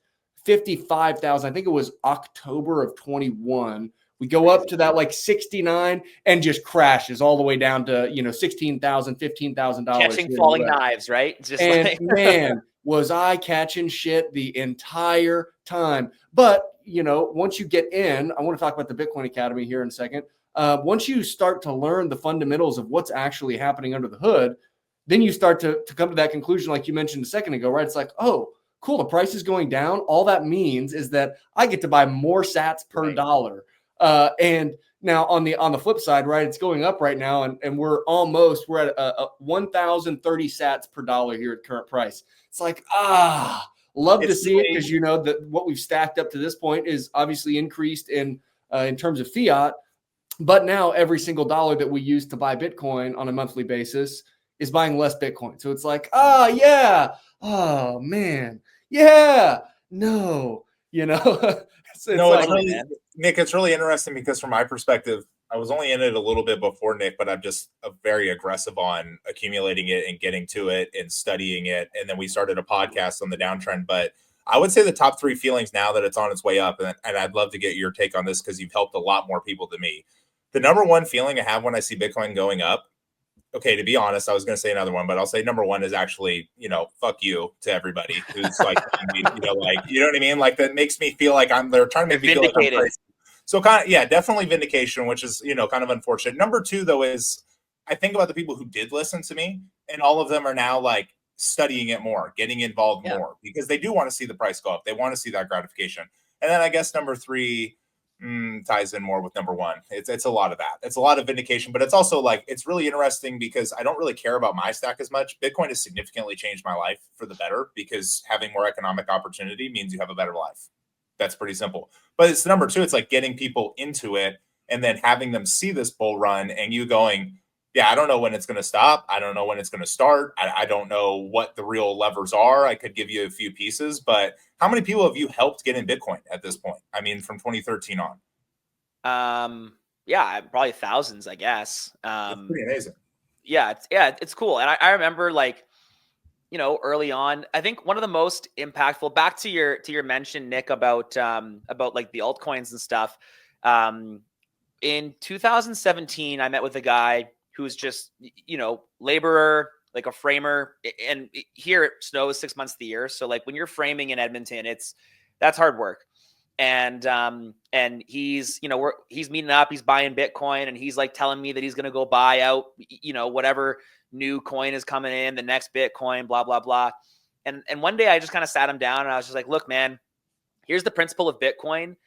55,000. I think it was October of 21. We go up to that like 69 and just crashes all the way down to, $16,000, $15,000. Catching falling knives, right? Just and like man, was I catching shit the entire time. But, once you get in, I want to talk about the Bitcoin Academy here in a second. Once you start to learn the fundamentals of what's actually happening under the hood, then you start to come to that conclusion, like you mentioned a second ago, right? It's like, oh, cool, the price is going down. All that means is that I get to buy more sats per dollar. And now on the flip side, right, it's going up right now, and we're at a 1,030 sats per dollar here at current price. It's like, love to see it, because that what we've stacked up to this point is obviously increased in terms of fiat. But now every single dollar that we use to buy Bitcoin on a monthly basis is buying less Bitcoin. So it's like, yeah, oh man, yeah, no, it's No, like, it's really, Nick, it's really interesting because from my perspective, I was only in it a little bit before Nick, but I'm just very aggressive on accumulating it and getting to it and studying it. And then we started a podcast on the downtrend. But I would say the top 3 feelings now that it's on its way up, and I'd love to get your take on this because you've helped a lot more people than me. The number one feeling I have when I see Bitcoin going up, okay, to be honest, I was going to say another one, but I'll say number one is actually, fuck you to everybody who's like, you know what I mean? Like that makes me feel like they're trying to make me feel like I'm crazy. So definitely vindication, which is, kind of unfortunate. Number 2 though, is I think about the people who did listen to me and all of them are now like studying it more, getting involved more because they do want to see the price go up. They want to see that gratification. And then I guess number 3, ties in more with number 1. It's a lot of that. It's a lot of vindication, but it's also like, it's really interesting because I don't really care about my stack as much. Bitcoin has significantly changed my life for the better because having more economic opportunity means you have a better life. That's pretty simple. But it's number 2. It's like getting people into it and then having them see this bull run and you going, yeah, I don't know when it's going to stop. I don't know when it's going to start. I don't know what the real levers are. I could give you a few pieces, but how many people have you helped get in Bitcoin at this point? I mean, from 2013 on. Yeah, probably thousands, I guess. It's pretty amazing. Yeah, it's cool. And I remember like, early on, I think one of the most impactful, back to your mention, Nick, about like the altcoins and stuff. In 2017, I met with a guy who's just, laborer, like a framer. And here it snows 6 months of the year. So like when you're framing in Edmonton, that's hard work. And he's, he's meeting up, he's buying Bitcoin and he's like telling me that he's going to go buy out, whatever new coin is coming in, the next Bitcoin, blah, blah, blah. And one day I just kind of sat him down and I was just like, look, man, here's the principle of Bitcoin,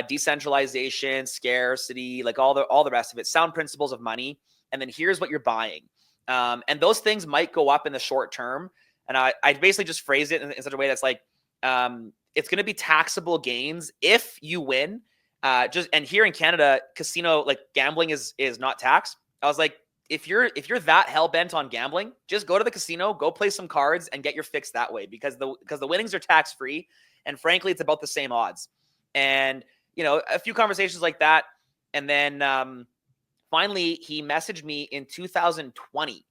decentralization, scarcity, like all the rest of it, sound principles of money. And then here's what you're buying. And those things might go up in the short term. And I basically just phrased it in such a way that's like, it's going to be taxable gains if you win. And here in Canada, casino, like gambling is not taxed. I was like, if you're that hell bent on gambling, just go to the casino, go play some cards and get your fix that way because the winnings are tax free. And frankly, it's about the same odds. And, a few conversations like that. And then finally, he messaged me in 2020.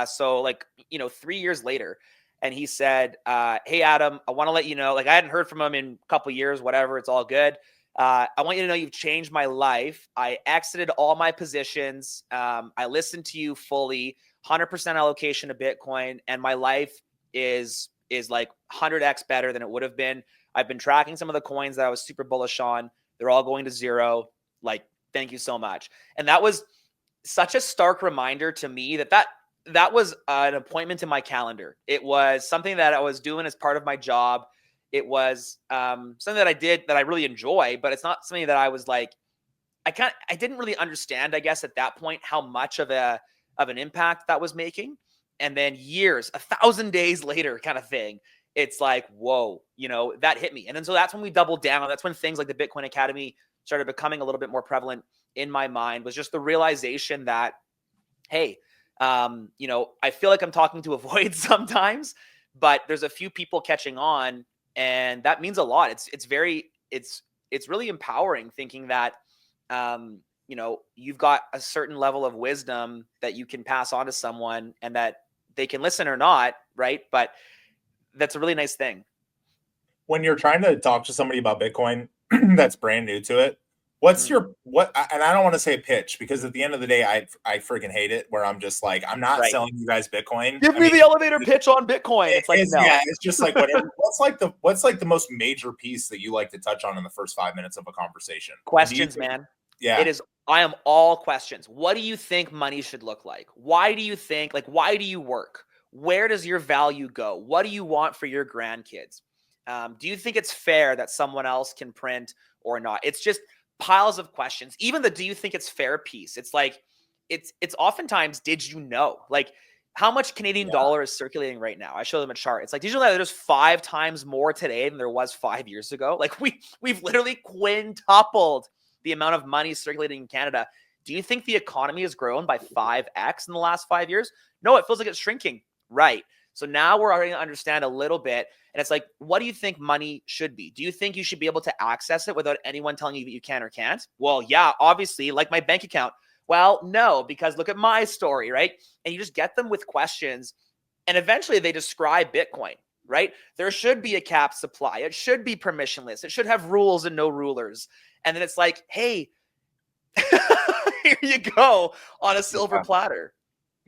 So like, 3 years later. And he said, hey, Adam, I want to let you know, like I hadn't heard from him in a couple of years, whatever. It's all good. I want you to know you've changed my life. I exited all my positions. I listened to you fully, 100% allocation to Bitcoin. And my life is like 100x better than it would have been. I've been tracking some of the coins that I was super bullish on. They're all going to zero. Like, thank you so much. And that was such a stark reminder to me that was an appointment in my calendar. It was something that I was doing as part of my job. It was something that I did that I really enjoy, but it's not something that I was like, I didn't really understand, I guess, at that point, how much of an impact that was making. And then years, 1,000 days later kind of thing, it's like, whoa, that hit me. And then so that's when we doubled down. That's when things like the Bitcoin Academy started becoming a little bit more prevalent in my mind, was just the realization that, hey, I feel like I'm talking to a void sometimes, but there's a few people catching on, and that means a lot. It's really empowering thinking that, you've got a certain level of wisdom that you can pass on to someone and that they can listen or not. Right. But that's a really nice thing. When you're trying to talk to somebody about Bitcoin that's brand new to it, what's and I don't want to say pitch because at the end of the day, I freaking hate it where I'm just like, I'm not selling you guys Bitcoin. Give me the elevator pitch on Bitcoin. It's like, no. Yeah, it's just like whatever. What's like the most major piece that you like to touch on in the first 5 minutes of a conversation? Questions, man. Yeah. It is. I am all questions. What do you think money should look like? Why do you think, why do you work? Where does your value go? What do you want for your grandkids? Do you think it's fair that someone else can print or not? It's just piles of questions. Even the do you think it's fair piece, it's like it's oftentimes did you know, like how much Canadian dollar is circulating right now? I show them a chart. It's like, did you know that there's 5 times more today than there was 5 years ago? Like we've literally quintupled the amount of money circulating in Canada. Do you think the economy has grown by 5x in the last 5 years? No, it feels like it's shrinking. Right. So now we're already to understand a little bit. And it's like, what do you think money should be? Do you think you should be able to access it without anyone telling you that you can or can't? Well, yeah, obviously, like my bank account. Well, no, because look at my story, right? And you just get them with questions, and eventually they describe Bitcoin, right? There should be a cap supply. It should be permissionless. It should have rules and no rulers. And then it's like, hey, here you go on a silver platter.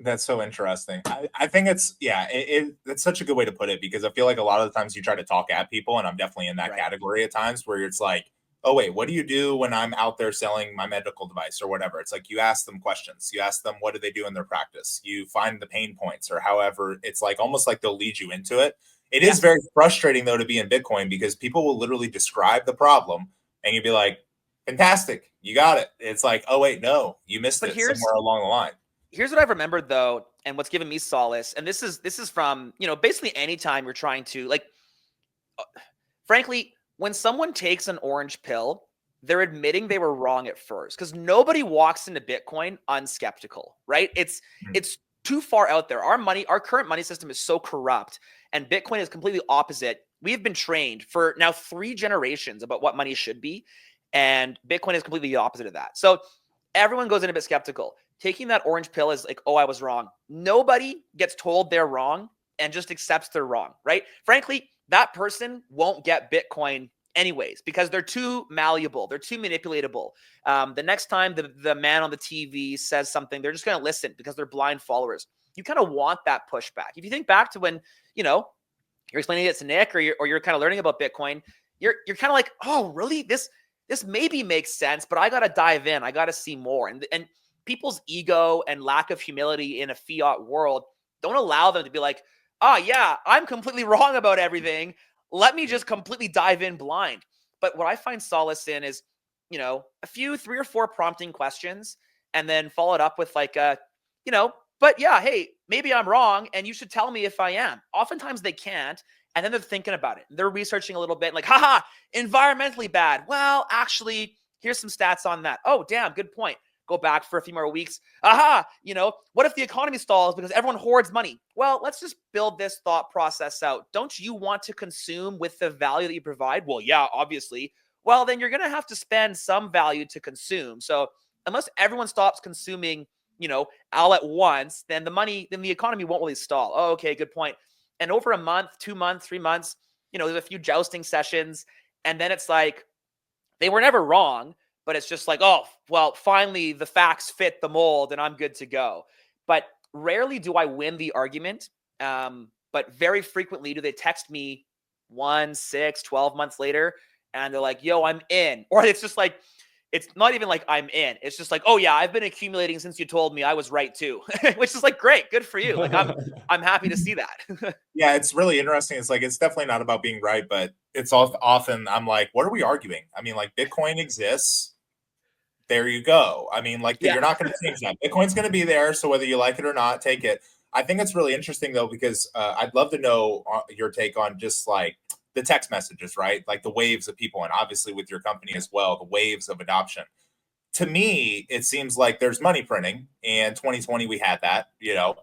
That's so interesting. I think it's, it's such a good way to put it, because I feel like a lot of the times you try to talk at people, and I'm definitely in that category at times, where it's like, oh, wait, what do you do when I'm out there selling my medical device or whatever? It's like, you ask them questions. You ask them, what do they do in their practice? You find the pain points, or however, it's like almost like they'll lead you into it. It is very frustrating, though, to be in Bitcoin, because people will literally describe the problem and you'd be like, fantastic, you got it. It's like, oh, wait, no, you missed it somewhere along the line. Here's what I've remembered, though, and what's given me solace. And this is from, basically anytime you're trying to, like, frankly, when someone takes an orange pill, they're admitting they were wrong at first, because nobody walks into Bitcoin unskeptical, right? It's too far out there. Our current money system is so corrupt, and Bitcoin is completely opposite. We have been trained for now 3 generations about what money should be, and Bitcoin is completely the opposite of that. So everyone goes in a bit skeptical. Taking that orange pill is like, oh, I was wrong. Nobody gets told they're wrong and just accepts they're wrong, right? Frankly, that person won't get Bitcoin anyways, because they're too malleable. They're too manipulatable. The next time the man on the TV says something, they're just going to listen because they're blind followers. You kind of want that pushback. If you think back to when, you're explaining it to Nick, or you're kind of learning about Bitcoin, you're kind of like, oh, really? This maybe makes sense, but I got to dive in. I got to see more. And people's ego and lack of humility in a fiat world don't allow them to be like, oh, yeah, I'm completely wrong about everything. Let me just completely dive in blind. But what I find solace in is, a few 3 or 4 prompting questions, and then followed up with like but yeah, hey, maybe I'm wrong, and you should tell me if I am. Oftentimes they can't, and then they're thinking about it. They're researching a little bit, like, haha, environmentally bad. Well, actually, here's some stats on that. Oh, damn, good point. Go back for a few more weeks. Aha, what if the economy stalls because everyone hoards money? Well, let's just build this thought process out. Don't you want to consume with the value that you provide? Well, yeah, obviously. Well, then you're going to have to spend some value to consume. So unless everyone stops consuming, all at once, then the economy won't really stall. Oh, okay, good point. And over a month, 2 months, 3 months, there's a few jousting sessions. And then it's like, they were never wrong, but it's just like, oh, well, finally the facts fit the mold and I'm good to go. But rarely do I win the argument. But very frequently do they text me 1, 6, 12 months later, and they're like, yo, I'm in. Or it's just like, it's not even like I'm in. It's just like, oh yeah, I've been accumulating since you told me. I was right too, which is like, great, good for you. Like I'm happy to see that. Yeah, it's really interesting. It's like, it's definitely not about being right, but it's often I'm like, what are we arguing? I mean, like, Bitcoin exists. There you go. I mean, like, you're not going to change that. Bitcoin's going to be there. So whether you like it or not, take it. I think it's really interesting, though, because I'd love to know your take on just like the text messages, right? Like the waves of people, and obviously with your company as well, the waves of adoption. To me, it seems like there's money printing, and 2020 we had that,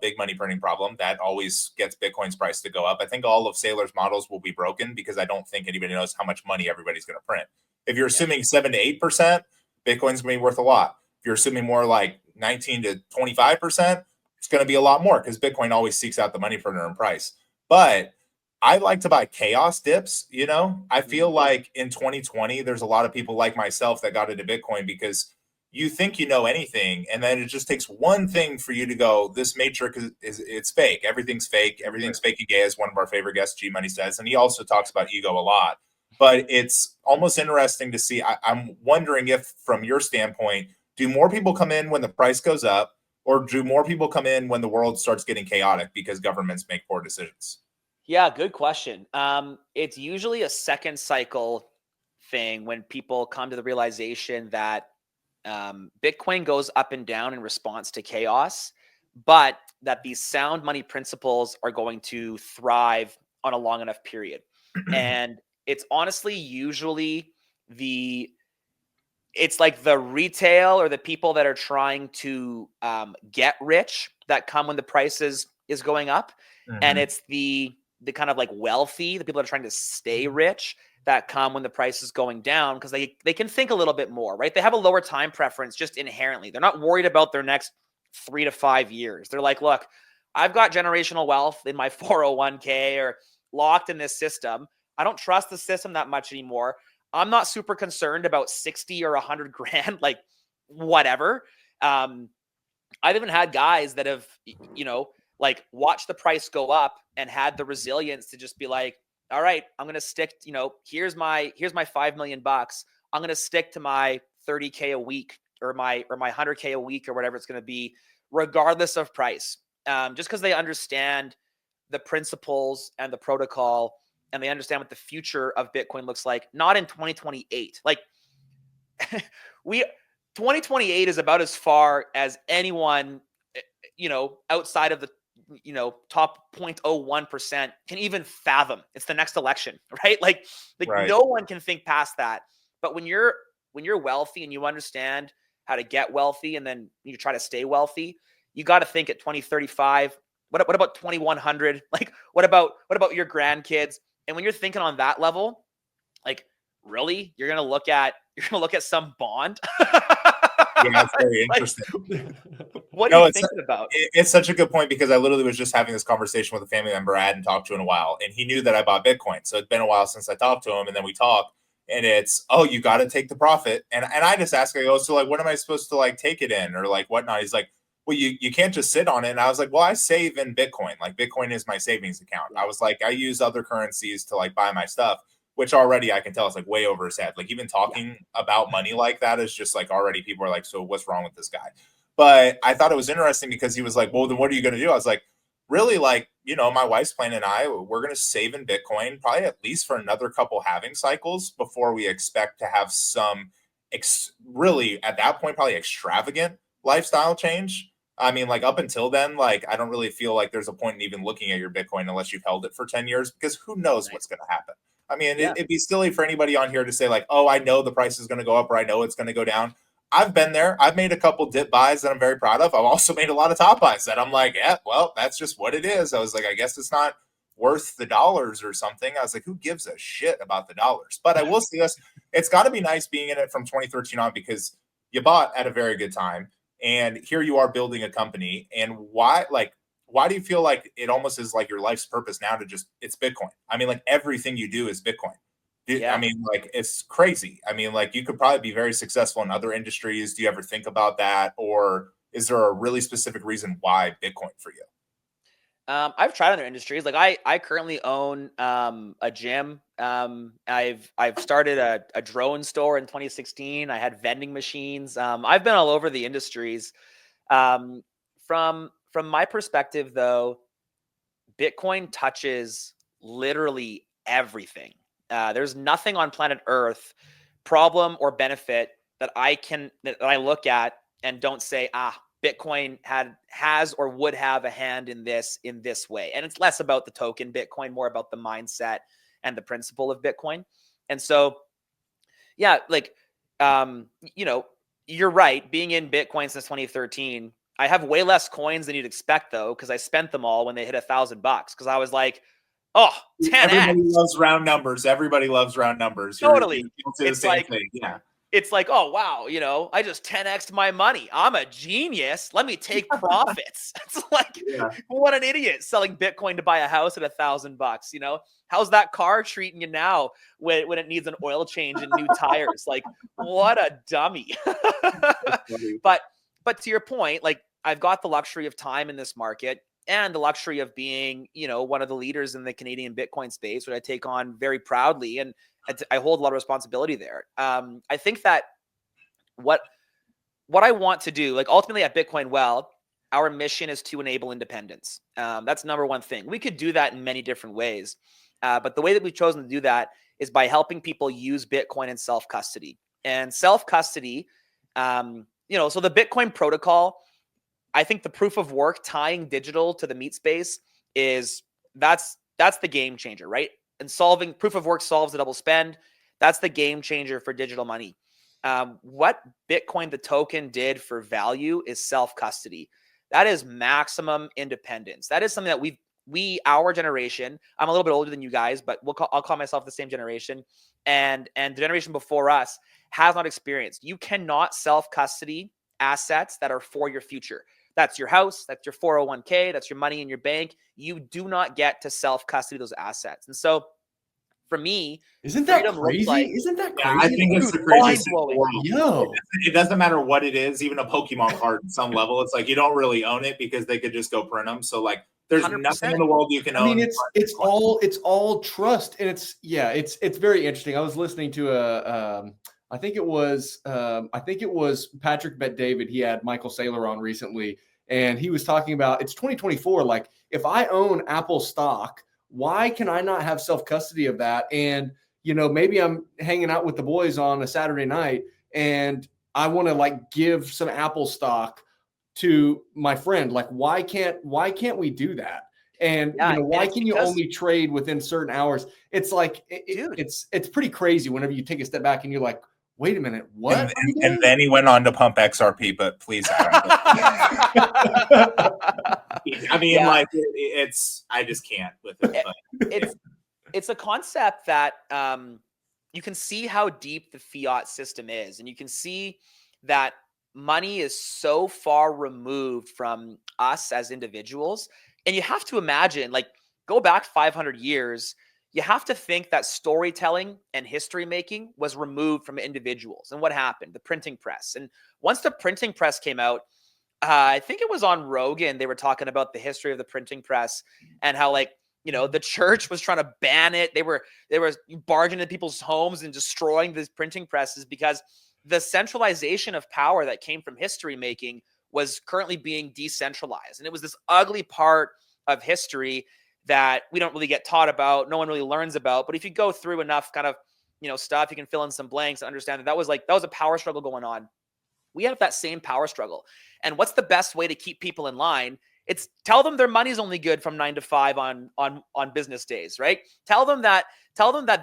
big money printing problem that always gets Bitcoin's price to go up. I think all of Saylor's models will be broken because I don't think anybody knows how much money everybody's going to print. If you're assuming 7 to 8%, Bitcoin's going to be worth a lot. If you're assuming more like 19 to 25%, it's going to be a lot more because Bitcoin always seeks out the money printer in price. But I like to buy chaos dips. I feel like in 2020, there's a lot of people like myself that got into Bitcoin because you think you know anything, and then it just takes one thing for you to go, this matrix it's fake. Everything's fake. Everything's fake and gay, as one of our favorite guests, G Money, says. And he also talks about ego a lot. But it's almost interesting to see. I'm wondering if, from your standpoint, do more people come in when the price goes up, or do more people come in when the world starts getting chaotic because governments make poor decisions? Yeah, good question. It's usually a second cycle thing when people come to the realization that Bitcoin goes up and down in response to chaos, but that these sound money principles are going to thrive on a long enough period. And it's honestly usually the it's like the retail or the people that are trying to get rich that come when the price is going up. And it's the kind of like wealthy, the people that are trying to stay rich that come when the price is going down, because they can think a little bit more, right? They have a lower time preference just inherently. They're not worried about their next 3 to 5 years. They're like, look, I've got generational wealth in my 401k or locked in this system. I don't trust the system that much anymore. I'm not super concerned about 60 or 100 grand, like whatever. I've even had guys that have, like watched the price go up and had the resilience to just be like, all right, I'm going to stick, here's my 5 million bucks. I'm going to stick to my 30K a week or my 100K a week or whatever it's going to be, regardless of price. Just because they understand the principles and the protocol, and they understand what the future of Bitcoin looks like, not in 2028. Like 2028 is about as far as anyone, outside of the, top 0.01% can even fathom. It's the next election, right? Like Right. no one can think past that. But when you're wealthy and you understand how to get wealthy and then you try to stay wealthy, you got to think at 2035, what about 2100? Like what about your grandkids? And when you're thinking on that level, like really, you're gonna look at some bond. Yeah, it's very Like, interesting. what are you thinking about? It's such a good point, because I literally was just having this conversation with a family member I hadn't talked to in a while, and he knew that I bought Bitcoin. So it's been a while since I talked to him, and then we talk, and it's, oh, you got to take the profit. And I just ask, I go, so like, what am I supposed to like take it in or like whatnot? He's like, well, you can't just sit on it. And I was like, well, I save in Bitcoin. Like Bitcoin is my savings account. I was like, I use other currencies to like buy my stuff, which already I can tell it's like way over his head. Like even talking about money like that is just like already people are like, so what's wrong with this guy? But I thought it was interesting because he was like, well, then what are you going to do? I was like, really, like, my wife's plan and we're going to save in Bitcoin probably at least for another couple halving cycles before we expect to have some really at that point, probably extravagant lifestyle change. I mean, like up until then, like, I don't really feel like there's a point in even looking at your Bitcoin unless you've held it for 10 years, because who knows what's going to happen. I mean, it'd be silly for anybody on here to say like, oh, I know the price is going to go up or I know it's going to go down. I've been there. I've made a couple dip buys that I'm very proud of. I've also made a lot of top buys that I'm like, yeah, well, that's just what it is. I was like, I guess it's not worth the dollars or something. I was like, who gives a shit about the dollars? But I will say this, it's got to be nice being in it from 2013 on, because you bought at a very good time. And here you are building a company. And why do you feel like it almost is like your life's purpose now to just, it's Bitcoin? I mean, like everything you do is Bitcoin. Yeah. I mean, like, it's crazy. I mean, like, you could probably be very successful in other industries. Do you ever think about that? Or is there a really specific reason why Bitcoin for you? I've tried other industries. Like I currently own a gym. I've started a drone store in 2016. I had vending machines. I've been all over the industries. From my perspective, though, Bitcoin touches literally everything. There's nothing on planet Earth, problem or benefit, that I look at and don't say, Bitcoin has or would have a hand in this way. And it's less about the token Bitcoin, more about the mindset and the principle of Bitcoin. And so, yeah, like, you're right. Being in Bitcoin since 2013, I have way less coins than you'd expect, though, because I spent them all when they hit $1,000. Because I was like, oh, 10x. Everybody loves round numbers. Everybody loves round numbers. Totally. You'll say the same thing. Yeah. It's like, oh, wow, I just 10x'd my money. I'm a genius. Let me take profits. It's like, what an idiot, selling Bitcoin to buy a house at $1,000. How's that car treating you now when it needs an oil change and new tires? Like, what a dummy. But to your point, like, I've got the luxury of time in this market and the luxury of being, one of the leaders in the Canadian Bitcoin space, which I take on very proudly. And I hold a lot of responsibility there. I think that what I want to do, like ultimately at Bitcoin Well, our mission is to enable independence. That's number one thing. We could do that in many different ways. But the way that we've chosen to do that is by helping people use Bitcoin in self-custody. And self-custody, so the Bitcoin protocol, I think the proof of work tying digital to the meat space that's the game changer, right? And proof of work solves the double spend. That's the game changer for digital money. what Bitcoin, the token, did for value is self-custody. That is maximum independence. That is something that our generation, I'm a little bit older than you guys, but I'll call myself the same generation, and the generation before us has not experienced. You cannot self-custody assets that are for your future. That's your house, that's your 401k, that's your money in your bank. You do not get to self-custody those assets. And so for me, isn't that freedom looks crazy? like, Isn't that Yeah, crazy? I think it's Dude, the craziest thing in the mind-blowing. world. Yo, It doesn't matter what it is, even a Pokemon card at some level. It's like you don't really own it because they could just go print them. So like there's 100%. nothing in the world you can I own. mean, it's all trust, and it's very interesting. I was listening to I think it was Patrick Bet David. He had Michael Saylor on recently, and he was talking about it's 2024. Like, if I own Apple stock, why can I not have self custody of that? And maybe I'm hanging out with the boys on a Saturday night, and I want to like give some Apple stock to my friend. Like, why can't we do that? And why can you only trade within certain hours? It's like it's pretty crazy whenever you take a step back and you're like, wait a minute, what? And then he went on to pump XRP, but please, Adam. I mean, like it's I just can't with it. But, it's a concept that you can see how deep the fiat system is, and you can see that money is so far removed from us as individuals. And you have to imagine, like, go back 500 years, you have to think that storytelling and history making was removed from individuals. And what happened? The printing press. And once the printing press came out, I think it was on Rogan, they were talking about the history of the printing press and how, like, the church was trying to ban it. They were barging into people's homes and destroying these printing presses because the centralization of power that came from history making was currently being decentralized. And it was this ugly part of history that we don't really get taught about. No one really learns about. But if you go through enough kind of, stuff, you can fill in some blanks and understand that was a power struggle going on. We have that same power struggle. And what's the best way to keep people in line? It's tell them their money's only good from 9 to 5 on business days, right? Tell them that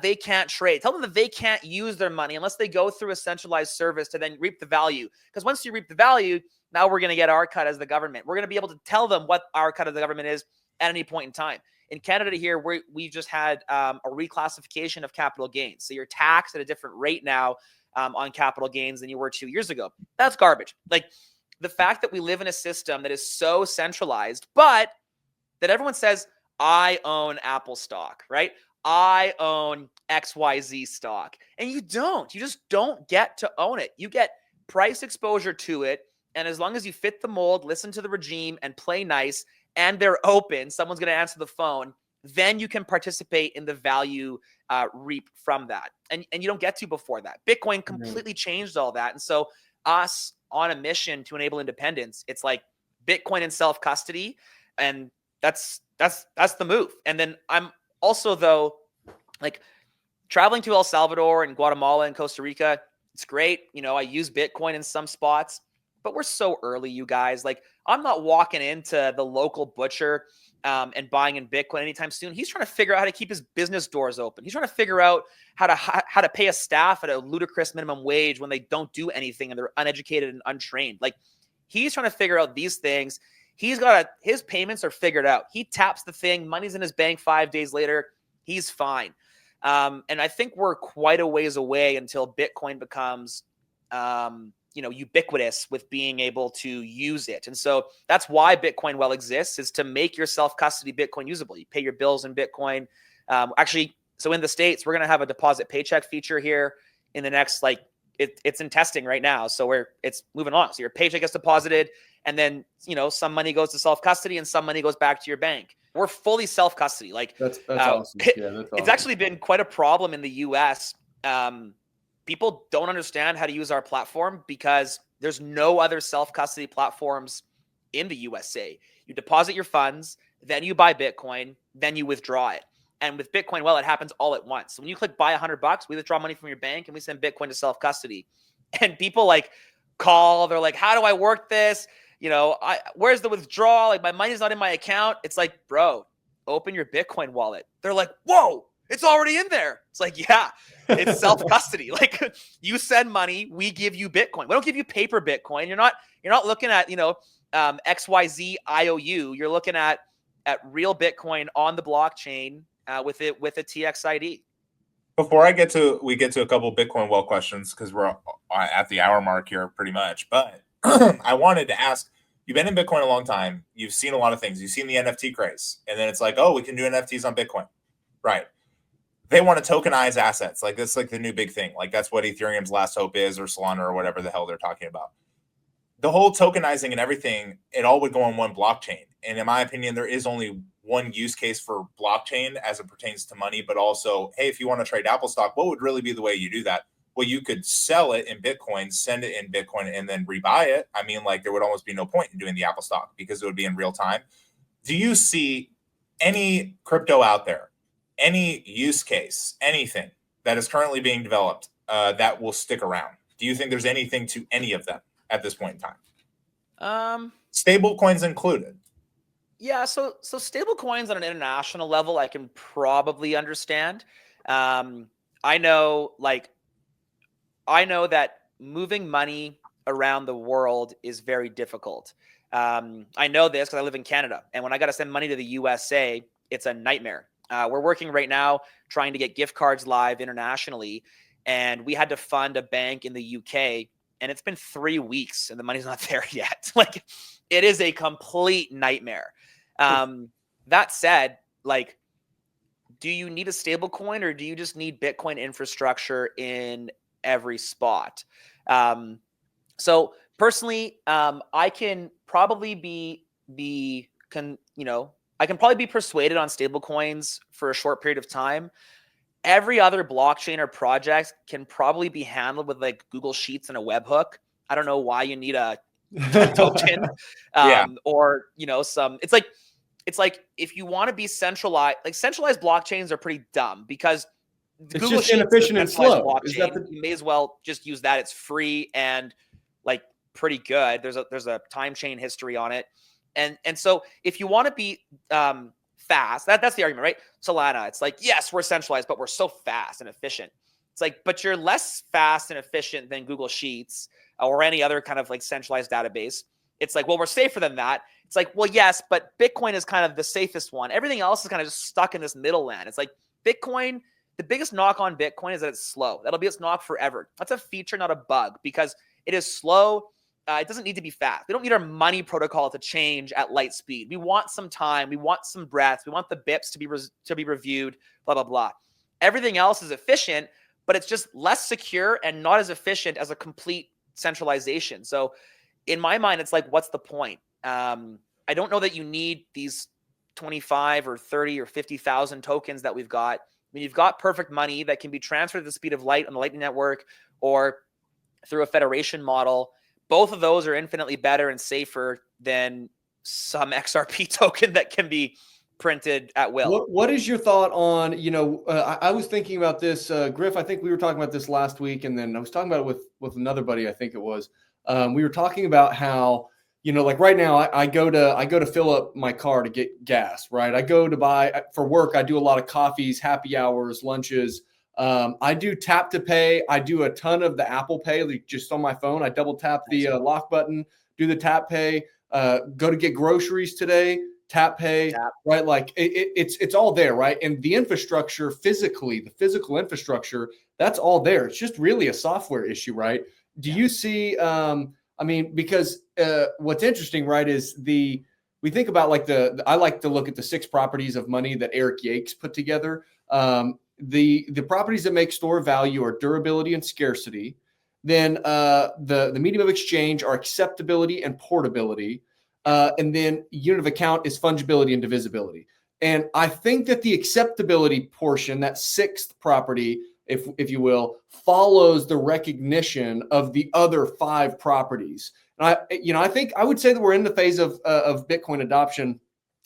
they can't trade. Tell them that they can't use their money unless they go through a centralized service to then reap the value. Because once you reap the value, now we're going to get our cut as the government. We're going to be able to tell them what our cut of the government is at any point in time. In Canada here, we've just had a reclassification of capital gains. So you're taxed at a different rate now on capital gains than you were 2 years ago. That's garbage. Like, the fact that we live in a system that is so centralized, but that everyone says, I own Apple stock, right? I own XYZ stock. And you don't. You just don't get to own it. You get price exposure to it. And as long as you fit the mold, listen to the regime, and play nice, and they're open, someone's going to answer the phone, then you can participate in the value reap from that. And you don't get to before that. Bitcoin completely changed all that. And so us on a mission to enable independence, it's like Bitcoin and self-custody. And that's the move. And then I'm also, though, like, traveling to El Salvador and Guatemala and Costa Rica, it's great. I use Bitcoin in some spots, but we're so early, you guys. Like, I'm not walking into the local butcher and buying in Bitcoin anytime soon. He's trying to figure out how to keep his business doors open. He's trying to figure out how to pay a staff at a ludicrous minimum wage when they don't do anything and they're uneducated and untrained. Like, he's trying to figure out these things. His payments are figured out. He taps the thing, money's in his bank 5 days later. He's fine. And I think we're quite a ways away until Bitcoin becomes, ubiquitous with being able to use it. And so that's why Bitcoin exists, is to make your self-custody Bitcoin usable. You pay your bills in Bitcoin. So in the States, we're going to have a deposit paycheck feature here in the next, it's in testing right now. So it's moving along. So your paycheck gets deposited, and then, some money goes to self-custody and some money goes back to your bank. We're fully self-custody. Like, that's awesome. Yeah, that's awesome. It's actually been quite a problem in the US. People don't understand how to use our platform because there's no other self-custody platforms in the USA. You deposit your funds, then you buy Bitcoin, then you withdraw it. And with Bitcoin, it happens all at once. So when you click buy $100, we withdraw money from your bank and we send Bitcoin to self-custody. And people call, they're like, how do I work this? Where's the withdrawal? Like, my money's not in my account. It's like, bro, open your Bitcoin wallet. They're like, whoa, it's already in there. It's like, yeah. It's self-custody. Like you send money, we give you Bitcoin. We don't give you paper Bitcoin. You're not looking at, XYZ IOU. You're looking at real Bitcoin on the blockchain with a TXID. Before we get to a couple Bitcoin well questions, because we're at the hour mark here pretty much, but I wanted to ask, you've been in Bitcoin a long time. You've seen a lot of things. You've seen the NFT craze, and then it's like, oh, we can do NFTs on Bitcoin. Right. They want to tokenize assets. Like that's like the new big thing. Like that's what Ethereum's last hope is, or Solana, or whatever the hell they're talking about. The whole tokenizing and everything, it all would go on one blockchain. And in my opinion, there is only one use case for blockchain as it pertains to money, but also, hey, if you want to trade Apple stock, what would really be the way you do that? Well, you could sell it in Bitcoin, send it in Bitcoin, and then rebuy it. I mean, like there would almost be no point in doing the Apple stock because it would be in real time. Do you see any crypto out there, any use case, anything that is currently being developed that will stick around? Do you think there's anything to any of them at this point in time? Stable coins included. Yeah, so stable coins on an international level, I can probably understand. I know that moving money around the world is very difficult. I know this because I live in Canada, and when I got to send money to the USA, it's a nightmare. We're working right now trying to get gift cards live internationally, and we had to fund a bank in the UK, and it's been 3 weeks and the money's not there yet. Like, it is a complete nightmare. That said, like, do you need a stable coin or do you just need Bitcoin infrastructure in every spot? So personally, I can probably I can probably be persuaded on stable coins for a short period of time. Every other blockchain or project can probably be handled with like Google Sheets and a webhook. I don't know why you need a token, or it's like if you want to be centralized, like centralized blockchains are pretty dumb because it's Google just inefficient and slow. You may as well just use that. It's free and like pretty good. There's a time chain history on it, and so if you want to be fast, that's the argument, right? Solana, it's like, yes, we're centralized, but we're so fast and efficient. It's like, but you're less fast and efficient than Google Sheets or any other kind of like centralized database. It's like, well, we're safer than that. It's like, well, yes, but Bitcoin is kind of the safest one. Everything else is kind of just stuck in this middle land. It's like Bitcoin, the biggest knock on Bitcoin is that it's slow. That'll be its knock forever. That's a feature, not a bug, because it is slow. It doesn't need to be fast. We don't need our money protocol to change at light speed. We want some time. We want some breaths. We want the BIPs to be reviewed, blah, blah, blah. Everything else is efficient, but it's just less secure and not as efficient as a complete centralization. So in my mind, it's like, what's the point? I don't know that you need these 25 or 30 or 50,000 tokens that we've got. I mean, you've got perfect money that can be transferred at the speed of light on the Lightning Network or through a federation model. Both of those are infinitely better and safer than some XRP token that can be printed at will. What is your thought on, I was thinking about this, Griff, I think we were talking about this last week, and then I was talking about it with another buddy, I think it was. We were talking about how, like right now I go to fill up my car to get gas, right? I go to buy for work. I do a lot of coffees, happy hours, lunches. I do tap to pay. I do a ton of the Apple Pay, like just on my phone. I double tap the lock button, do the tap pay, go to get groceries today, tap pay, right? Like it's all there, right? And the infrastructure physically, the physical infrastructure, that's all there. It's just really a software issue, right? Do you see, because what's interesting, right, is we think about like I like to look at the 6 properties of money that Eric Yates put together. The properties that make store value are durability and scarcity. Then the medium of exchange are acceptability and portability. And then unit of account is fungibility and divisibility. And I think that the acceptability portion, that 6th property, if you will, follows the recognition of the other 5 properties. And I think I would say that we're in the phase of Bitcoin adoption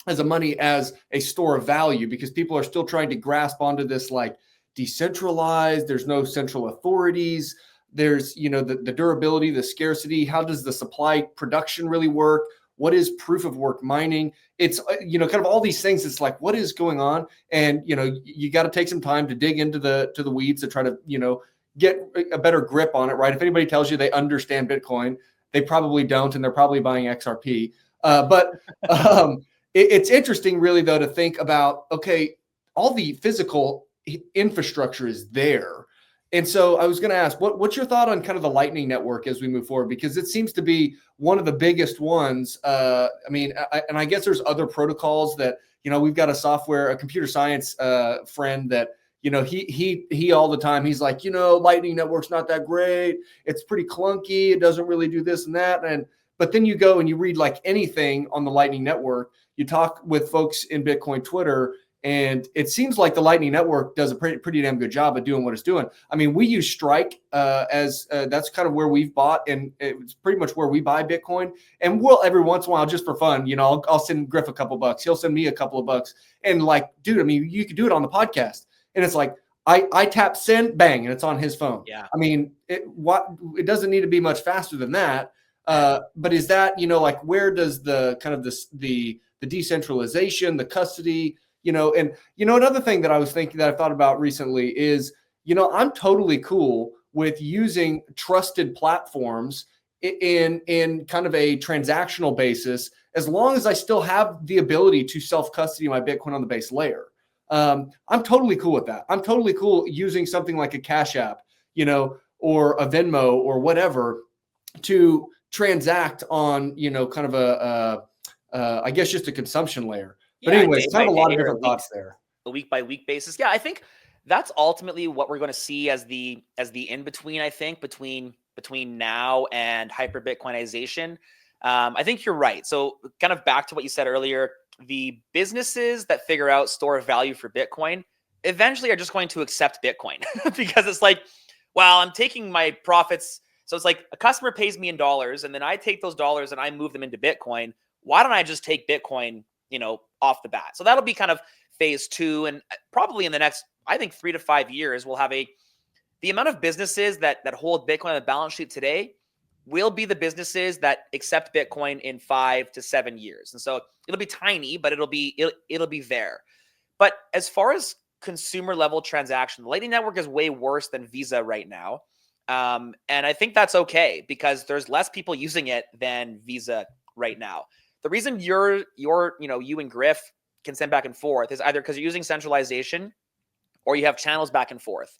as a money, as a store of value, because people are still trying to grasp onto this like decentralized. There's no central authorities. There's, the durability, the scarcity. How does the supply production really work? What is proof of work mining? It's, kind of all these things. It's like, what is going on? And, you got to take some time to dig into the weeds to try to, get a better grip on it, right? If anybody tells you they understand Bitcoin, they probably don't, and they're probably buying XRP. But it's interesting, really, though, to think about, okay, all the physical infrastructure is there. And so I was going to ask, what's your thought on kind of the Lightning Network as we move forward? Because it seems to be one of the biggest ones. I guess there's other protocols that, we've got a computer science friend that, he all the time, he's like, Lightning Network's not that great. It's pretty clunky. It doesn't really do this and that. But then you go and you read like anything on the Lightning Network, you talk with folks in Bitcoin Twitter, and it seems like the Lightning Network does a pretty damn good job of doing what it's doing. I mean, we use Strike as that's kind of where we've bought, and it's pretty much where we buy Bitcoin. And we'll every once in a while, just for fun, I'll send Griff a couple bucks. He'll send me a couple of bucks. And like, dude, I mean, you could do it on the podcast. And it's like, I tap send, bang, and it's on his phone. Yeah. I mean, it doesn't need to be much faster than that. But is that, like, where does the kind of the decentralization, the custody, and another thing that I was thinking that I thought about recently is, I'm totally cool with using trusted platforms in kind of a transactional basis, as long as I still have the ability to self-custody my Bitcoin on the base layer. I'm totally cool with that. I'm totally cool using something like a Cash App, or a Venmo or whatever to transact on, kind of I guess just a consumption layer. But anyways, kind of a lot of different thoughts there. A week by week basis. Yeah, I think that's ultimately what we're going to see as the in between. I think between now and hyper Bitcoinization. I think you're right. So kind of back to what you said earlier, the businesses that figure out store of value for Bitcoin eventually are just going to accept Bitcoin because it's like, well, I'm taking my profits. So it's like a customer pays me in dollars, and then I take those dollars and I move them into Bitcoin. Why don't I just take Bitcoin, off the bat? So that'll be kind of phase 2. And probably in the next, I think 3 to 5 years, we'll have the amount of businesses that hold Bitcoin on the balance sheet today will be the businesses that accept Bitcoin in 5 to 7 years. And so it'll be tiny, but it'll be there. But as far as consumer level transaction, the Lightning Network is way worse than Visa right now. And I think that's okay because there's less people using it than Visa right now. The reason you and Griff can send back and forth is either because you're using centralization or you have channels back and forth.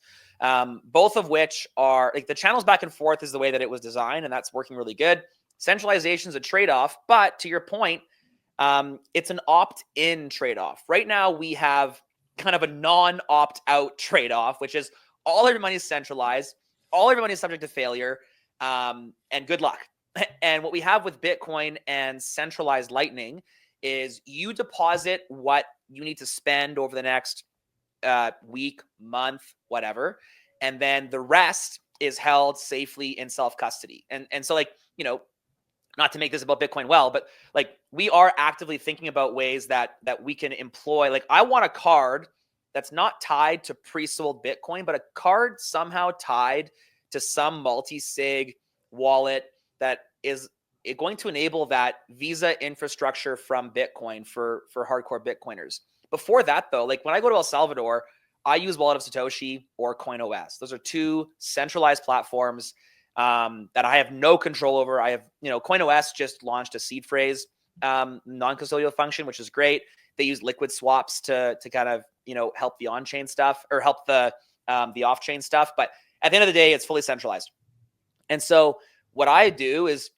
Both of which are like the channels back and forth is the way that it was designed, and that's working really good. Centralization is a trade-off, but to your point, it's an opt-in trade-off. Right now, we have kind of a non-opt-out trade-off, which is all of your money is centralized, all of your money is subject to failure, and good luck. And what we have with Bitcoin and centralized Lightning is you deposit what you need to spend over the next week, month, whatever. And then the rest is held safely in self-custody. And so not to make this about Bitcoin but like we are actively thinking about ways that we can employ, like I want a card that's not tied to pre-sold Bitcoin, but a card somehow tied to some multi-sig wallet that is going to enable that Visa infrastructure from Bitcoin for hardcore Bitcoiners. Before that, though, like when I go to El Salvador, I use Wallet of Satoshi or CoinOS. Those are two centralized platforms that I have no control over. I have, CoinOS just launched a seed phrase non-custodial function, which is great. They use liquid swaps to kind of, help the on-chain stuff or help the off-chain stuff. But at the end of the day, it's fully centralized. And so what I do is,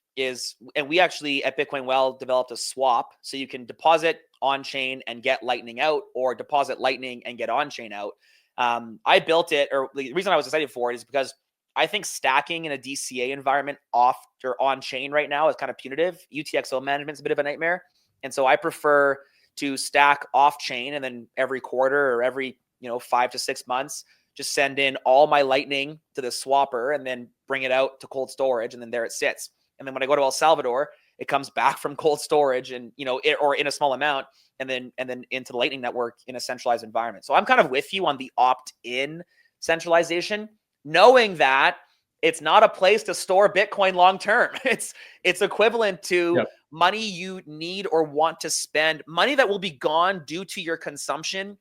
and we actually at Bitcoin Well developed a swap so you can deposit on-chain and get Lightning out, or deposit Lightning and get on-chain out. I built it, or the reason I was excited for it is because I think stacking in a DCA environment off or on-chain right now is kind of punitive. UTXO management is a bit of a nightmare. And so I prefer to stack off-chain, and then every quarter or every 5 to 6 months, just send in all my Lightning to the swapper and then bring it out to cold storage, and then there it sits. And then when I go to El Salvador, it comes back from cold storage and, or in a small amount, and then into the Lightning Network in a centralized environment. So I'm kind of with you on the opt-in centralization, knowing that It's not a place to store Bitcoin long term. It's equivalent to Yep. money you need or want to spend, money that will be gone due to your consumption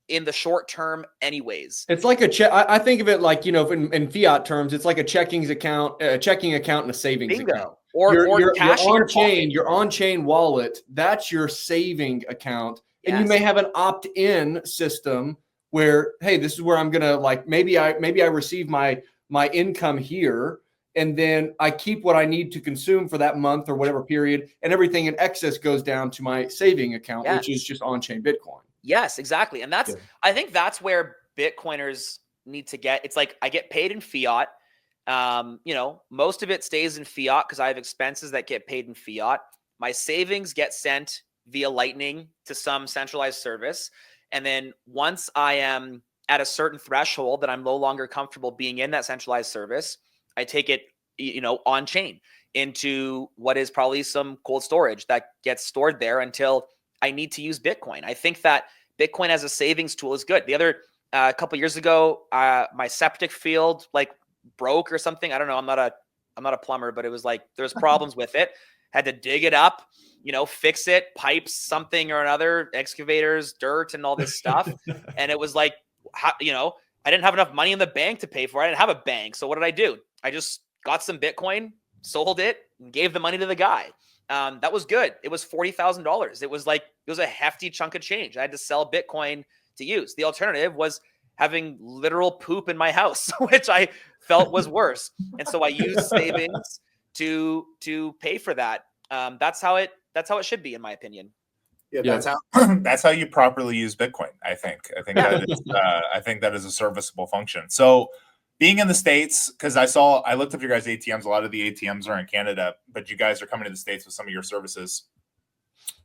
in the short term anyways. It's like a check. I think of it like, in fiat terms, it's like a checking account and a savings account. Bingo. Or cash in your pocket. Your on-chain wallet, that's your saving account. And you Yes. may have an opt-in system where, hey, this is where I'm gonna, like, maybe I receive my income here, and then I keep what I need to consume for that month or whatever period, and everything in excess goes down to my saving account, Yes. which is just on-chain Bitcoin. Yes, exactly. And Yeah. I think that's where Bitcoiners need to get. It's like, I get paid in fiat. Most of it stays in fiat because I have expenses that get paid in fiat. My savings get sent via Lightning to some centralized service. And then once I am at a certain threshold that I'm no longer comfortable being in that centralized service, I take it, on chain into what is probably some cold storage that gets stored there until I need to use Bitcoin. I think that Bitcoin as a savings tool is good. The other couple years ago, my septic field broke or something. I don't know. I'm not a plumber, but it was like there's problems with it. Had to dig it up, fix it, pipes, something or another, excavators, dirt, and all this stuff. And it was like, I didn't have enough money in the bank to pay for it. I didn't have a bank. So what did I do? I just got some Bitcoin, sold it, and gave the money to the guy. That was good. It was $40,000. It was a hefty chunk of change. I had to sell Bitcoin to use. The alternative was having literal poop in my house, which I felt was worse. And so I used savings to pay for that. That's how it should be, in my opinion. Yeah, that's how you properly use Bitcoin. I think that is a serviceable function. So being in the States, because I looked up your guys' ATMs. A lot of the ATMs are in Canada, but you guys are coming to the States with some of your services.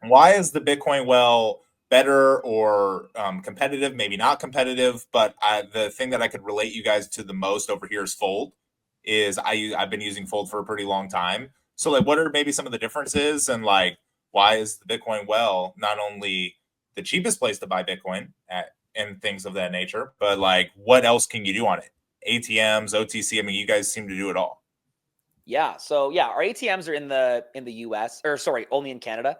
Why is the Bitcoin well better or competitive? Maybe not competitive, but the thing that I could relate you guys to the most over here is Fold. I've been using Fold for a pretty long time. So what are maybe some of the differences, and why is the Bitcoin well not only the cheapest place to buy Bitcoin and things of that nature, but what else can you do on it? ATMs, OTC. I mean, you guys seem to do it all. Yeah. So yeah, our ATMs are in the US, or sorry, only in Canada.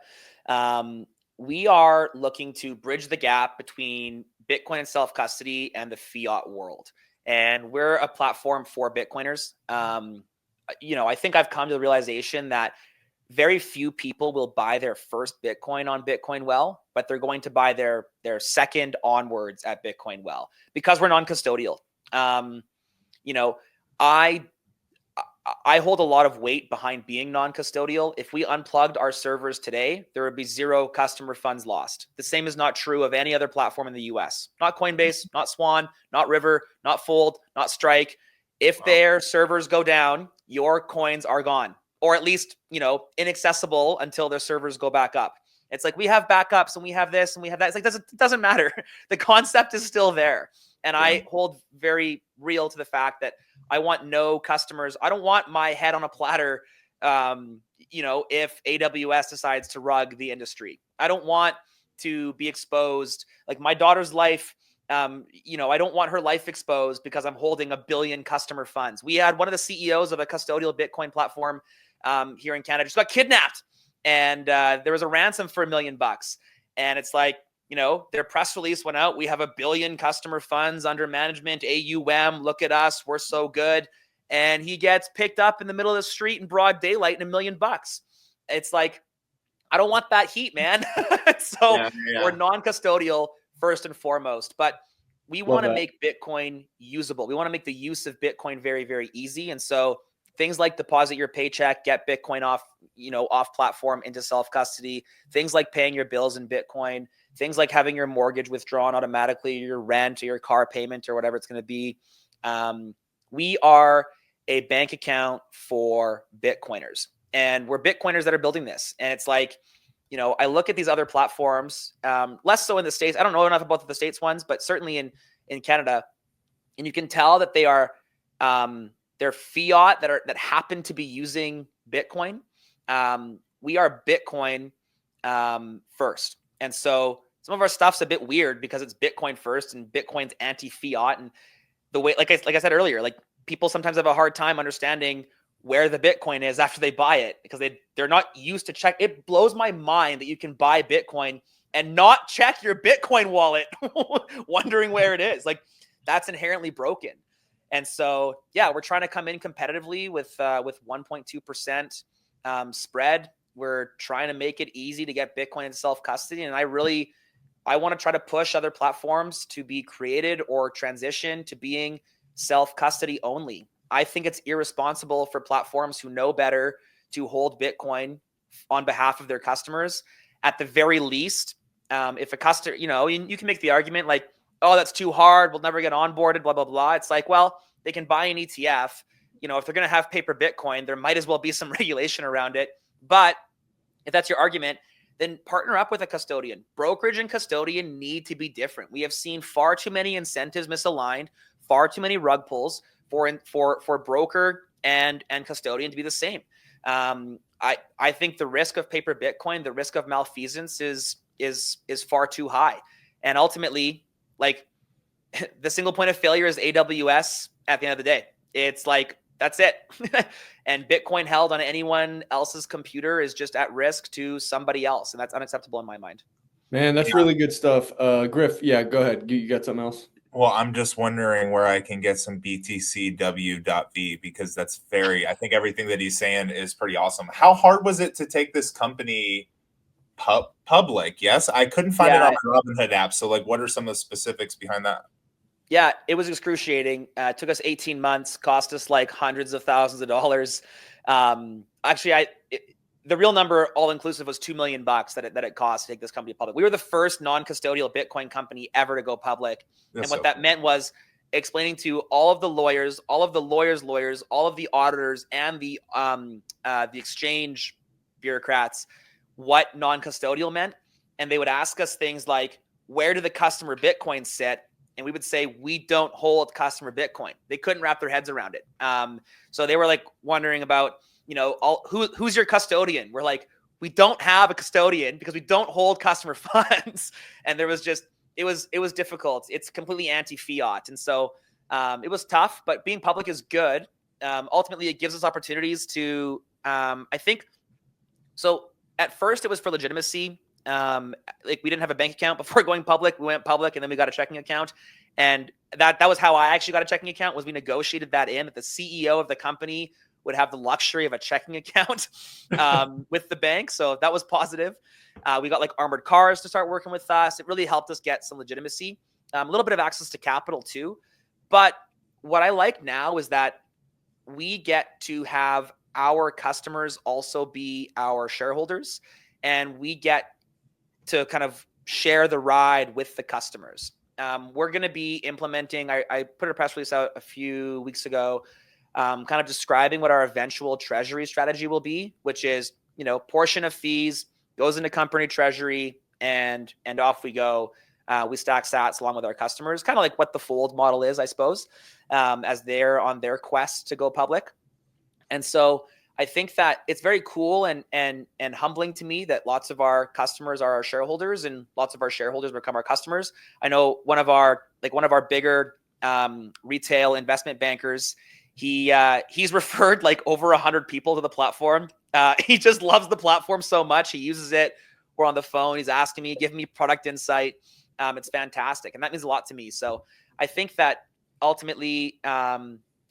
We are looking to bridge the gap between Bitcoin and self-custody and the fiat world. And we're a platform for Bitcoiners. I think I've come to the realization that very few people will buy their first Bitcoin on Bitcoin Well, but they're going to buy their second onwards at Bitcoin Well because we're non-custodial. I hold a lot of weight behind being non-custodial. If we unplugged our servers today, there would be zero customer funds lost. The same is not true of any other platform in the US. Not Coinbase, not Swan, not River, not Fold, not Strike. If their servers go down, your coins are gone, or at least, inaccessible until their servers go back up. It's like we have backups and we have this and we have that. It's like, it doesn't matter. The concept is still there. And yeah. I hold very real to the fact that I want no customers. I don't want my head on a platter, if AWS decides to rug the industry. I don't want to be exposed. Like my daughter's life, I don't want her life exposed because I'm holding 1 billion customer funds. We had one of the CEOs of a custodial Bitcoin platform here in Canada just got kidnapped. And there was a ransom for $1 million. And it's like, their press release went out. We have 1 billion customer funds under management, AUM. Look at us. We're so good. And he gets picked up in the middle of the street in broad daylight and $1 million. It's like, I don't want that heat, man. So we're non-custodial first and foremost, but we want to make Bitcoin usable. We want to make the use of Bitcoin very, very easy. And so things like deposit your paycheck, get Bitcoin off platform into self-custody, things like paying your bills in Bitcoin, things like having your mortgage withdrawn automatically, your rent or your car payment or whatever it's going to be. We are a bank account for Bitcoiners, and we're Bitcoiners that are building this. And it's like, I look at these other platforms, less so in the States. I don't know enough about the States ones, but certainly in Canada, and you can tell that they are, they're fiat that happen to be using Bitcoin. We are Bitcoin first. And so some of our stuff's a bit weird because it's Bitcoin first and Bitcoin's anti-fiat. And the way, like I said earlier, like people sometimes have a hard time understanding where the Bitcoin is after they buy it, because they're not used to check. It blows my mind that you can buy Bitcoin and not check your Bitcoin wallet, wondering where it is. Like, that's inherently broken. And so, yeah, we're trying to come in competitively with 1.2% spread. We're trying to make it easy to get Bitcoin in self-custody. And I want to try to push other platforms to be created or transition to being self-custody only. I think it's irresponsible for platforms who know better to hold Bitcoin on behalf of their customers. At the very least, if a customer, you can make the argument like, oh, that's too hard, we'll never get onboarded, blah, blah, blah. It's like, well, they can buy an ETF. If they're going to have paper Bitcoin, there might as well be some regulation around it. But if that's your argument, then partner up with a custodian. Brokerage and custodian need to be different. We have seen far too many incentives misaligned, far too many rug pulls for broker and custodian to be the same. I think the risk of paper Bitcoin, the risk of malfeasance is far too high. And ultimately, like, the single point of failure is AWS at the end of the day. It's like, that's it. And Bitcoin held on anyone else's computer is just at risk to somebody else. And that's unacceptable in my mind. Man, that's really good stuff. Griff, yeah, go ahead. You got something else? Well, I'm just wondering where I can get some BTCW.V, because that's I think everything that he's saying is pretty awesome. How hard was it to take this company public? Yes, I couldn't find it on the Robinhood app. So, like, what are some of the specifics behind that? Yeah, it was excruciating. It took us 18 months, cost us like hundreds of thousands of dollars. Actually, the real number, all inclusive, was $2 million that it cost to take this company public. We were the first non-custodial Bitcoin company ever to go public. And what that meant was explaining to all of the lawyers, all of the lawyers, all of the auditors, and the exchange bureaucrats what non-custodial meant. And they would ask us things like, where do the customer Bitcoin sit? And we would say, we don't hold customer Bitcoin. They couldn't wrap their heads around it. So they were like wondering about, who's your custodian? We're like, we don't have a custodian because we don't hold customer funds. And there was just, it was difficult. It's completely anti-fiat. And so it was tough, but being public is good. Ultimately, it gives us opportunities to, I think, so at first it was for legitimacy. Like, we didn't have a bank account before going public. We went public and then we got a checking account. And that was how I actually got a checking account, was we negotiated that in, that the CEO of the company would have the luxury of a checking account with the bank. So that was positive. We got like armored cars to start working with us. It really helped us get some legitimacy, a little bit of access to capital too. But what I like now is that we get to have our customers also be our shareholders, and we get to kind of share the ride with the customers. We're going to be implementing, I put a press release out a few weeks ago, kind of describing what our eventual treasury strategy will be, which is, portion of fees goes into company treasury, and off we go. We stack sats along with our customers, kind of like what the Fold model is, I suppose, as they're on their quest to go public. And so I think that it's very cool and humbling to me that lots of our customers are our shareholders, and lots of our shareholders become our customers. I know one of our bigger retail investment bankers, he's referred like over 100 people to the platform. He just loves the platform so much. He uses it. We're on the phone. He's asking me, giving me product insight. It's fantastic. And that means a lot to me. So I think that ultimately,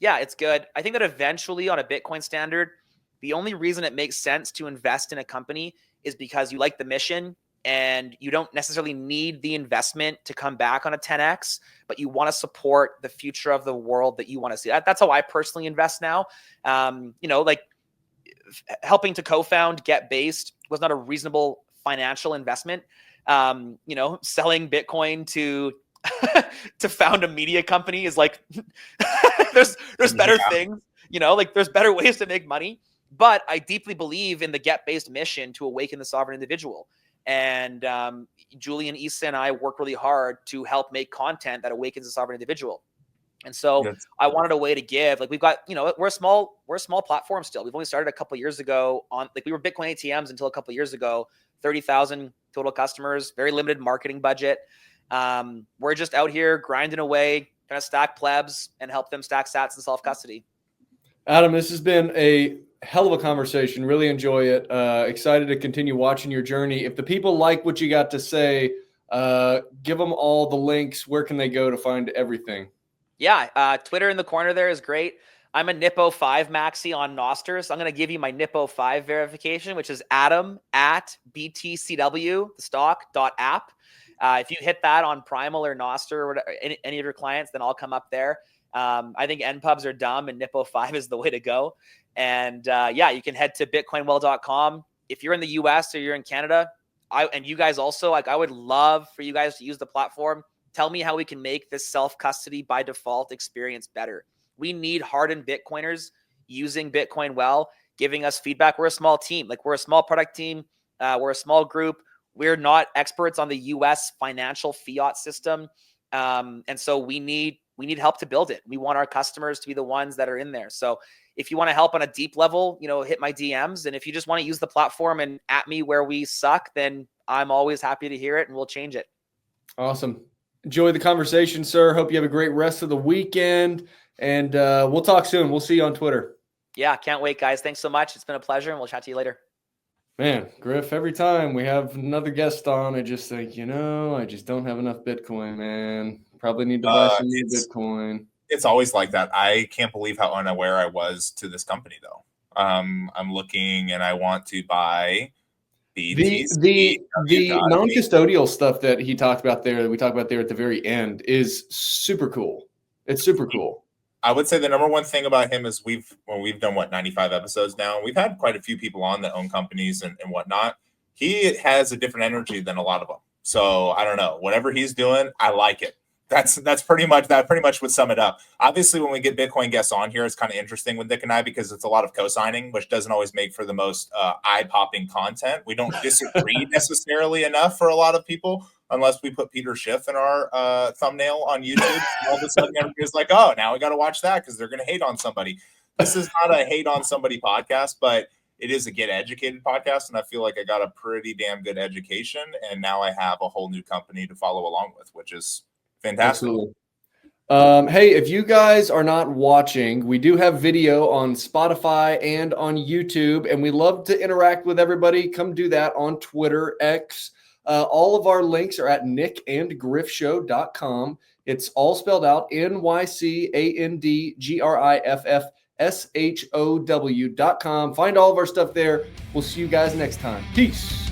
it's good. I think that eventually, on a Bitcoin standard, the only reason it makes sense to invest in a company is because you like the mission and you don't necessarily need the investment to come back on a 10x, but you want to support the future of the world that you want to see. That's how I personally invest now. Like, helping to co-found Get Based was not a reasonable financial investment. Selling Bitcoin to found a media company is like, there's better things, like there's better ways to make money. But I deeply believe in the Get-Based mission to awaken the sovereign individual. And Julian, Issa, and I work really hard to help make content that awakens the sovereign individual. And so I wanted a way to give, like, we've got, we're a small platform still. We've only started a couple of years ago we were Bitcoin ATMs until a couple of years ago, 30,000 total customers, very limited marketing budget. We're just out here grinding away, kind of stack plebs and help them stack sats and self-custody. Adam, this has been a hell of a conversation. Really enjoy it. Excited to continue watching your journey. If the people like what you got to say, give them all the links. Where can they go to find everything? Yeah, Twitter in the corner there is great. I'm a NIPO5 maxi on Nostr, so I'm going to give you my NIPO5 verification, which is adam@btcw, the stock.app. If you hit that on Primal or Nostr or whatever, any of your clients, then I'll come up there. I think NPubs are dumb and NIPO5 is the way to go. And yeah, you can head to bitcoinwell.com. If you're in the US or you're in Canada, and you guys also, like, I would love for you guys to use the platform. Tell me how we can make this self-custody by default experience better. We need hardened Bitcoiners using Bitcoin well, giving us feedback. We're a small team. Like, we're a small product team. We're a small group. We're not experts on the US financial fiat system. And so we need help to build it. We want our customers to be the ones that are in there. So if you want to help on a deep level, hit my DMs. And if you just want to use the platform and at me where we suck, then I'm always happy to hear it and we'll change it. Awesome. Enjoy the conversation, sir. Hope you have a great rest of the weekend. And we'll talk soon. We'll see you on Twitter. Yeah, can't wait, guys. Thanks so much. It's been a pleasure, and we'll chat to you later. Man, Griff, every time we have another guest on, I just think, I just don't have enough Bitcoin, man. Probably need to buy some new Bitcoin. It's always like that. I can't believe how unaware I was to this company, though. I'm looking and I want to buy BTC. The non-custodial stuff that he talked about there, that we talked about there at the very end, is super cool. It's super cool. I would say the number one thing about him is we've done 95 episodes now. We've had quite a few people on that own companies and whatnot. He has a different energy than a lot of them. So I don't know. Whatever he's doing, I like it. That pretty much would sum it up. Obviously, when we get Bitcoin guests on here, it's kind of interesting with Nick and I because it's a lot of co-signing, which doesn't always make for the most eye-popping content. We don't disagree necessarily enough for a lot of people, unless we put Peter Schiff in our thumbnail on YouTube. All of a sudden, everybody's like, "Oh, now we got to watch that because they're going to hate on somebody." This is not a hate on somebody podcast, but it is a get educated podcast, and I feel like I got a pretty damn good education, and now I have a whole new company to follow along with, which is fantastic. Absolutely. Hey, if you guys are not watching, we do have video on Spotify and on YouTube, and we love to interact with everybody. Come do that on Twitter, X. All of our links are at nycandgriffshow.com. It's all spelled out, NYCANDGRIFFSHOW.com. Find all of our stuff there. We'll see you guys next time. Peace.